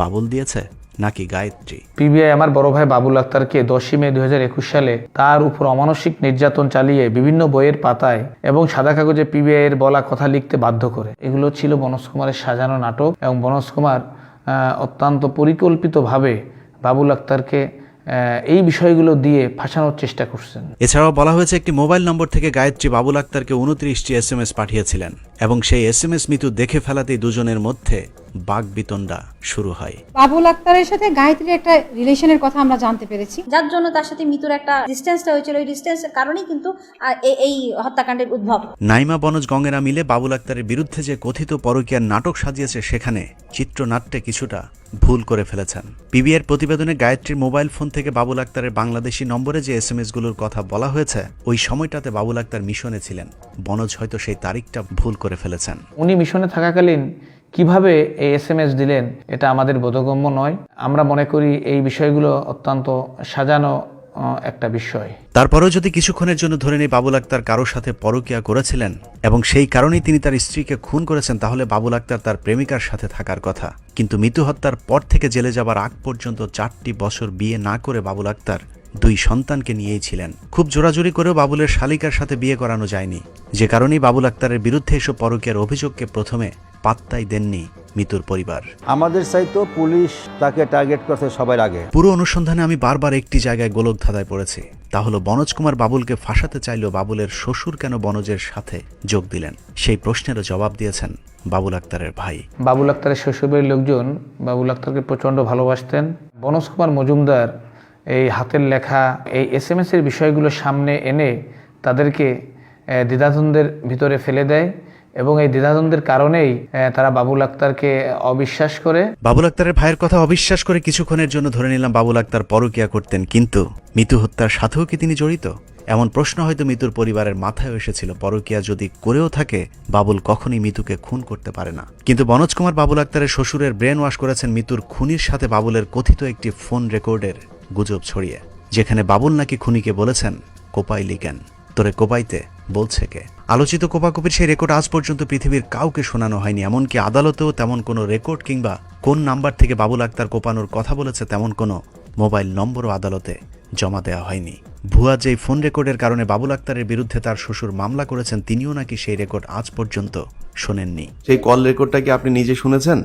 S7: বাবুল দিয়েছে নাকি গায়ত্রী?
S13: পিবিআই আমার বড় ভাই বাবুল আক্তারকে 10 মে 2021 সালে তার উপর অমানসিক নির্যাতন চালিয়ে বিভিন্ন বইয়ের পাতায় এবং সাদা কাগজে পিবিআই এর বলা কথা লিখতে বাধ্য করে। এগুলো ছিল বনোজ কুমারের সাজানো নাটক এবং বনোজ কুমার অত্যন্ত পরিকল্পিতভাবে বাবুল আক্তারকে এই বিষয়গুলো দিয়ে ফাঁসানোর চেষ্টা করছেন।
S7: এছাড়াও বলা হয়েছে একটি মোবাইল নম্বর থেকে গায়ত্রী বাবুল আক্তারকে 29টি SMS পাঠিয়েছিলেন এবং সেই SMS মৃত্যু দেখে ফেলাতেই দুজনের মধ্যে বাগবিতণ্ডা শুরু হয়।
S11: বাবুল আক্তারের সাথে গায়ত্রীর একটা রিলেশনের কথা আমরা জানতে পেরেছি, যার জন্য তার সাথে মিতুর একটা ডিসটেন্সটা হয়েছিল। এই ডিসটেন্সের কারণেই কিন্তু এই হত্যাকাণ্ডের উদ্ভব।
S7: নাইমা বনোজ গঙ্গেরা মিলে বাবুল আক্তারের বিরুদ্ধে যে কথিত পরকীয়ার নাটক সাজিয়েছে, সেখানে চিত্রনাট্যে কিছুটা ভুল করে ফেলেছেন। পিবিআইয়ের প্রতিবেদনে গায়ত্রীর মোবাইল ফোন থেকে বাবুল আক্তারের বাংলাদেশি নম্বরে যে SMS-গুলোর কথা বলা হয়েছে, ওই সময়টাতে বাবুল আক্তার মিশনে ছিলেন। বনোজ হয়তো সেই তারিখটা ভুল করে ফেলেছেন।
S13: উনি মিশনে থাকাকালীন কিভাবে এই SMS দিলেন এটা আমাদের বোধগম্য নয়। আমরা মনে করি এই বিষয়গুলো অত্যন্ত সাজানো একটা বিষয়।
S7: তারপরেও যদি কিছুক্ষণের জন্য ধরে নেই বাবুল আক্তার কারোর সাথে পরকীয়া করেছিলেন এবং সেই কারণেই তিনি তার স্ত্রীকে খুন করেছেন, তাহলে বাবুল আক্তার তার প্রেমিকার সাথে থাকার কথা। কিন্তু মিতু হত্যার পর থেকে জেলে যাবার আগ পর্যন্ত 4টি বছর বিয়ে না করে বাবুল আক্তার 2 সন্তানকে নিয়েই ছিলেন। খুব জোরাজুরি করেও বাবুলের শালিকার সাথে বিয়ে করানো যায়নি, যে কারণেই বাবুল আক্তারের বিরুদ্ধে এসব পরকীয়ার অভিযোগকে প্রথমে পাত্তাই দেননি মিতুর পরিবার।
S4: আমাদের চাইতো পুলিশ তাকে টার্গেট করতে সবার আগে।
S7: পুরো অনুসন্ধানে আমি বারবার একটি জায়গায় গোলক ধাঁধায় পড়েছি, তা হলো বনজ কুমার বাবুলকে ফাঁসাতে চাইলেও বাবুলের শ্বশুর কেন বনজের সাথে যোগ দিলেন। সেই প্রশ্নেরও জবাব দিয়েছেন বাবুল আক্তারের ভাই।
S13: বাবুল আক্তারের শ্বশুরবাড়ির লোকজন বাবুল আক্তারকে প্রচণ্ড ভালোবাসতেন। বনজ কুমার মজুমদার এই হাতের লেখা এই SMS এর বিষয়গুলো সামনে এনে তাদেরকে দ্বিধাদ্বন্দ্বের ভিতরে ফেলে দেয় এবং এই দ্বিধাদ্বন্দ্বের কারণেই তারা বাবুল আক্তারকে অবিশ্বাস করে।
S7: বাবুল আক্তারের ভাইয়ের কথা অবিশ্বাস করে কিছুক্ষণের জন্য ধরে নিলাম বাবুল আক্তার পরকীয়া করতেন, কিন্তু মিতু হত্যার সাথেও কি তিনি জড়িত? এমন প্রশ্ন হয়তো মিতুর পরিবারের মাথায় এসেছিল। পরকীয়া যদি করেও থাকে, বাবুল কখনই মিতুকে খুন করতে পারে না। কিন্তু বনজ কুমার বাবুল আক্তারের শ্বশুরের ব্রেন ওয়াশ করেছেন মিতুর খুনির সাথে বাবুলের কথিত একটি ফোন রেকর্ডের গুজব ছড়িয়ে, যেখানে বাবুল নাকি খুনিকে বলেছেন, কোপাই লিকেন তোরে কোপাইতে বলছে কে। আলোচিত কোপাকুপির সেই রেকর্ড আজ পর্যন্ত পৃথিবীর কাউকে শোনানো হয়নি। এমনকি আদালতেও তেমন কোনো রেকর্ড কিংবা কোন নাম্বার থেকে বাবুল আক্তার কোপানোর কথা বলেছে তেমন কোনো মোবাইল নম্বরও আদালতে জমা দেওয়া হয়নি। ভুয়া যেই ফোন রেকর্ডের কারণে বাবুল আক্তারের বিরুদ্ধে তার শ্বশুর মামলা করেছেন, তিনিও নাকি সেই রেকর্ড আজ পর্যন্ত শোনেননি।
S15: সেই কল রেকর্ডটা কি আপনি নিজে শুনেছেন?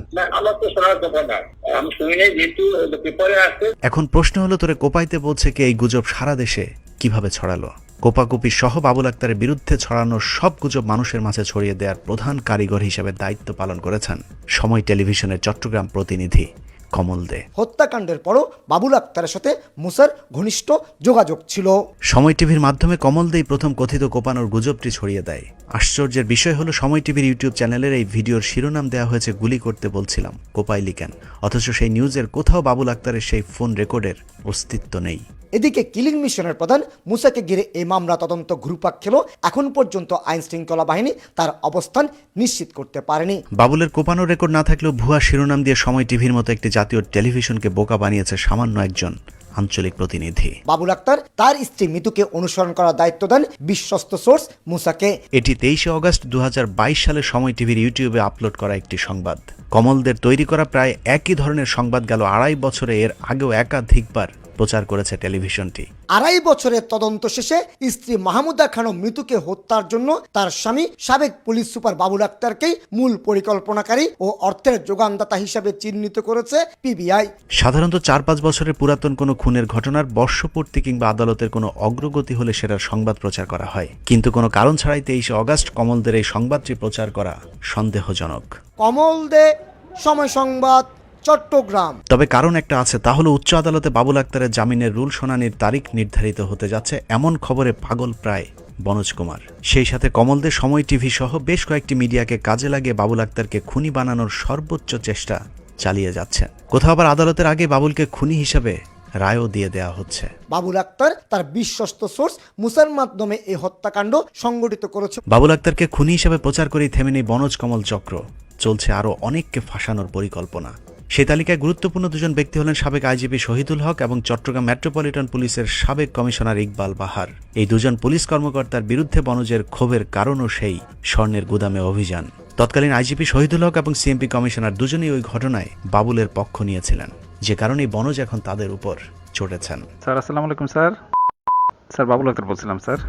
S7: এখন প্রশ্ন হলো, তোরে কোপাইতে বলছে কে, এই গুজব সারা দেশে কিভাবে ছড়ালো? কোপাকুপি সহ বাবুল আক্তারের বিরুদ্ধে ছড়ানো সব গুজব মানুষের মাঝে ছড়িয়ে দেওয়ার প্রধান কারিগর হিসেবে দায়িত্ব পালন করেছেন সময় টেলিভিশনের চট্টগ্রাম প্রতিনিধি কমল দে।
S12: হত্যাকাণ্ডের পরও বাবুল আক্তারের সাথে মুসার ঘনিষ্ঠ যোগাযোগ ছিল।
S7: সময় টিভির মাধ্যমে কমল দেই প্রথম কথিত কোপানোর গুজবটি ছড়িয়ে দেয়। আশ্চর্যের বিষয় হলো, সময় টিভির ইউটিউব চ্যানেলের এই ভিডিওর শিরোনাম দেওয়া হয়েছে গুলি করতে বলছিলাম, কোপাই লিকেন। অথচ সেই নিউজের কোথাও বাবুল আক্তারের সেই ফোন রেকর্ডের অস্তিত্ব নেই।
S12: এদিকে কিলিং মিশনের প্রধান মুসাকে ঘিরে এই মামলা তদন্ত ঘুরপাক খেল। এখন পর্যন্ত আইন শৃঙ্খলা বাহিনী তার অবস্থান নিশ্চিত করতে পারেনি।
S7: বাবুলের কোপানোর রেকর্ড না থাকলেও ভুয়া শিরোনাম দিয়ে সময় টিভির মতো একটি জাতীয় টেলিভিশনকে বোকা বানিয়েছে সামান্য একজন আঞ্চলিক প্রতিনিধি।
S12: বাবুল আক্তার তার স্ত্রী মিতুকে অনুসরণ করার দায়িত্ব দেন বিশ্বস্ত সোর্স মুসাকে।
S7: এটি 23 অগস্ট 2022 সালে সময় টিভির ইউটিউবে আপলোড করা একটি সংবাদ। কমলদের তৈরি করা প্রায় একই ধরনের সংবাদ গেল 2.5 বছরে এর আগেও একাধিকবার প্রচার করেছে টেলিভিশনটি।
S12: 2.5 বছরের তদন্ত শেষে স্ত্রী মাহমুদা খানম মৃতুকে হত্যার জন্য তার স্বামী সাবেক পুলিশ সুপার বাবুল আক্তারকেই মূল পরিকল্পনাকারী ও অর্থের যোগানদাতা হিসাবে চিহ্নিত করেছে পিবিআই।
S7: সাধারণত 4-5 বছরের পুরাতন কোনো খুনের ঘটনার বর্ষপূর্তি কিংবা আদালতের কোনো অগ্রগতি হলে সেটার সংবাদ প্রচার করা হয়, কিন্তু কোনো কারণ ছাড়াই 23 অগস্ট কমলদের এই সংবাদটি প্রচার করা সন্দেহজনক।
S12: কমল দে, সময় সংবাদ, চট্টগ্রাম।
S7: তবে কারণ একটা আছে, তা হলো উচ্চ আদালতে বাবুল আক্তারের জামিনের রুল শুনানির তারিখ নির্ধারিত হতে যাচ্ছে, এমন খবরে পাগল প্রায় বনজ কুমার। সেই সাথে কমলদের সময় টিভি সহ বেশ কয়েকটি মিডিয়াকে কাজে লাগিয়ে বাবুল আক্তারকে খুনি বানানোর সর্বোচ্চ চেষ্টা চালিয়ে যাচ্ছেন। কোথাও আবার আদালতের আগে বাবুলকে খুনি হিসাবে রায়ও দিয়ে দেওয়া হচ্ছে।
S12: বাবুল আক্তার তার বিশ্বস্ত সোর্স মুসার মাধ্যমে এই হত্যাকাণ্ড সংগঠিত করেছে।
S7: বাবুল আক্তারকে খুনি হিসাবে প্রচার করেই থেমে নেই বনজ কমল চক্র। চলছে আরও অনেককে ফাঁসানোর পরিকল্পনা। সেই তালিকায় গুরুত্বপূর্ণ দুজন ব্যক্তি হলেন সাবেক আইজিপি শহীদুল হক এবং চট্টগ্রাম মেট্রোপলিটন পুলিশের সাবেক কমিশনার ইকবাল বাহার। এই দুজন পুলিশ কর্মকর্তার বিরুদ্ধে বনজের ক্ষোভের কারণও সেই স্বর্ণের গুদামে অভিযান। তৎকালীন আইজিপি শহীদুল হক এবং সিএমপি কমিশনার দুজনেই ওই ঘটনায় বাবুলের পক্ষ নিয়েছিলেন, যে কারণেই বনজ এখন তাদের উপর চড়েছেন।
S2: স্যার আসসালামু আলাইকুম স্যার। স্যার বাবুল আক্তার বলছিলাম স্যার।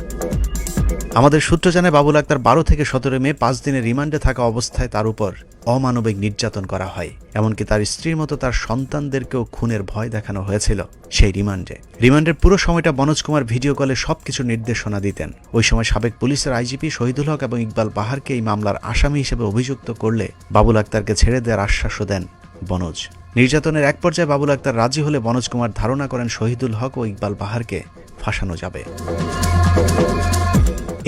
S7: আমাদের সূত্র জানায় বাবুল আক্তার 12 থেকে 17 মে 5 দিনের রিমান্ডে থাকা অবস্থায় তার উপর অমানবিক নির্যাতন করা হয়। এমনকি তার স্ত্রীর মতো তার সন্তানদেরকেও খুনের ভয় দেখানো হয়েছিল সেই রিমান্ডের পুরো সময়টা বনজ কুমার ভিডিও কলে সবকিছু নির্দেশনা দিতেন। ওই সময় সাবেক পুলিশের আইজিপি শহীদুল হক এবং ইকবাল বাহারকে এই মামলার আসামি হিসেবে অভিযুক্ত করলে বাবুল আক্তারকে ছেড়ে দেওয়ার আশ্বাসও দেন বনজ। নির্যাতনের এক পর্যায়ে বাবুল আক্তার রাজি হলে বনজ কুমার ধারণা করেন শহীদুল হক ও ইকবাল বাহারকে ফাঁসানো যাবে।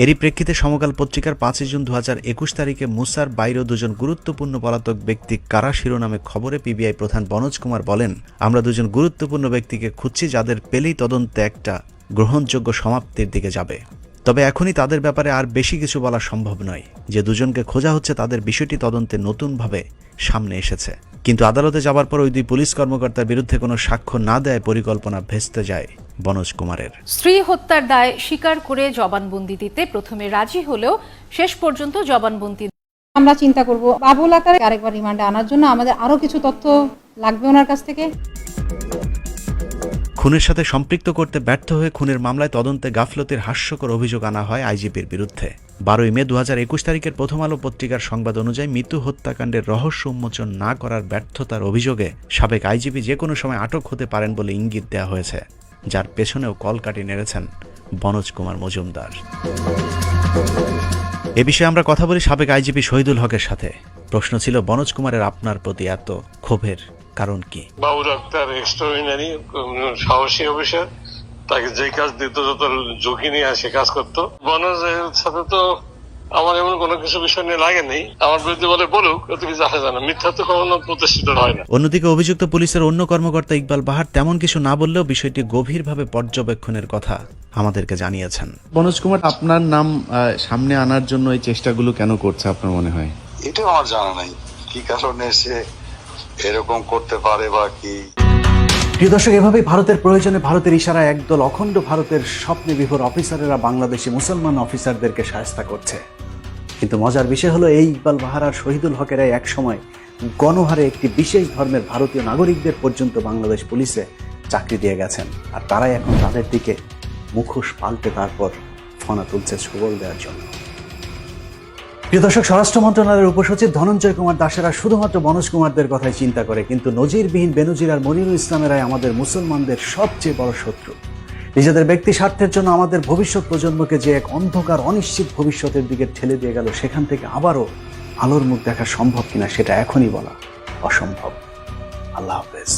S7: এরই প্রেক্ষিতে সমকাল পত্রিকার 5 জুন 2021 তারিখে মুসার বাইরেও দুজন গুরুত্বপূর্ণ পলাতক ব্যক্তি কারা শিরোনামে খবরে পিবিআই প্রধান বনজ কুমার বলেন, আমরা দুজন গুরুত্বপূর্ণ ব্যক্তিকে খুঁজছি যাদের পেলেই তদন্তে একটা গ্রহণযোগ্য সমাপ্তির দিকে যাবে। তবে এখনই তাদের ব্যাপারে আর বেশি কিছু বলা সম্ভব নয়। যে দুজনকে খোঁজা হচ্ছে তাদের বিষয়টি তদন্তে নতুনভাবে সামনে এসেছে, কিন্তু আদালতে যাবার পর ওই দুই পুলিশ কর্মকর্তার বিরুদ্ধে কোনো সাক্ষ্য না দেয় পরিকল্পনা ভেস্তে যায় বনোজ কুমারের।
S16: স্ত্রী হত্যার দায় স্বীকার করে জবানবন্দি দিতে প্রথমে রাজি হলেও শেষ পর্যন্ত জবানবন্দি
S11: আমরা চিন্তা করব বাবুল আকারে আরেকবার রিমান্ডে আনার জন্য আমাদের আরো কিছু তথ্য লাগবে ওনার কাছ থেকে।
S7: খুনের সাথে সম্পৃক্ত করতে ব্যর্থ হয়ে খুনের মামলায় তদন্তে গাফলতির হাস্যকর অভিযোগ আনা হয় আইজিপির বিরুদ্ধে। 12 মে 2021 তারিখের প্রথম আলো পত্রিকার সংবাদ অনুযায়ী মৃত্যু হত্যাকাণ্ডের রহস্য উন্মোচন না করার ব্যর্থতার অভিযোগে সাবেক আইজিপি যে কোনো সময় আটক হতে পারেন বলে ইঙ্গিত দেওয়া হয়েছে, যার পেছনেও কলকাঠি নেড়েছেন বনোজ কুমার মজুমদার। এ বিষয়ে আমরা কথা বলি সাবেক আইজিপি শহীদুল হকের সাথে। প্রশ্ন ছিল, বনোজ কুমারের আপনার প্রতি এত ক্ষোভের কারণ কি?
S17: বাবুল আক্তার এক্সট্রাঅর্ডিনারি সাহসী অফিসার, তাকে যে কাজ দিত যত ঝুঁকি নিয়ে সে কাজ করতো। বনোজের সাথে তো আমার এমন কোনো কিছু বিষয় নিয়ে লাগে নেই, আমার বিরুদ্ধে বলে বলুক, এত কিছু আসে জানা, মিথ্যা তো কখনো প্রতিষ্ঠিত হয় না।
S7: অন্যদিকে অভিযুক্ত পুলিশের অন্য কর্মকর্তা ইকবাল বাহার তেমন কিছু না বললেও বিষয়টি গভীরভাবে পর্যবেক্ষণের কথা আমাদেরকে জানিয়েছেন।
S15: বনোজ কুমার আপনার নাম সামনে আনার জন্য এই চেষ্টাগুলো কেন করছে আপনার মনে হয়?
S18: এটা আমার জানা নাই কি কারণে সে এরকম করতে পারে বা কি।
S1: প্রিয় দর্শক, এভাবেই ভারতের প্রয়োজনে ভারতের ইশারায় একদল অখণ্ড ভারতের স্বপ্নে বিভোর অফিসারেরা বাংলাদেশি মুসলমান অফিসারদেরকে শায়েস্তা করছে। কিন্তু মজার বিষয় হলো, এই ইকবাল বাহার আর শহীদুল হকেরা এক সময় গণহারে একটি বিশেষ ধর্মের ভারতীয় নাগরিকদের পর্যন্ত বাংলাদেশ পুলিশে চাকরি দিয়ে গেছেন, আর তারাই এখন তাদের দিকে মুখোশ পাল্টে তারপর ফনা তুলছে ছবল দেওয়ার জন্য। প্রিয় দর্শক, স্বরাষ্ট্র মন্ত্রণালয়ের উপসচিব ধনঞ্জয় কুমার দাসেরা শুধুমাত্র বনোজ কুমারদের কথাই চিন্তা করে, কিন্তু নজিরবিহীন বেনজির আর মনিরুল ইসলামেরাই আমাদের মুসলমানদের সবচেয়ে বড় শত্রু। নিজেদের ব্যক্তি স্বার্থের জন্য আমাদের ভবিষ্যৎ প্রজন্মকে যে এক অন্ধকার অনিশ্চিত ভবিষ্যতের দিকে ঠেলে দিয়ে গেল, সেখান থেকে আবারও আলোর মুখ দেখা সম্ভব কিনা সেটা এখনই বলা অসম্ভব। আল্লাহ হাফেজ।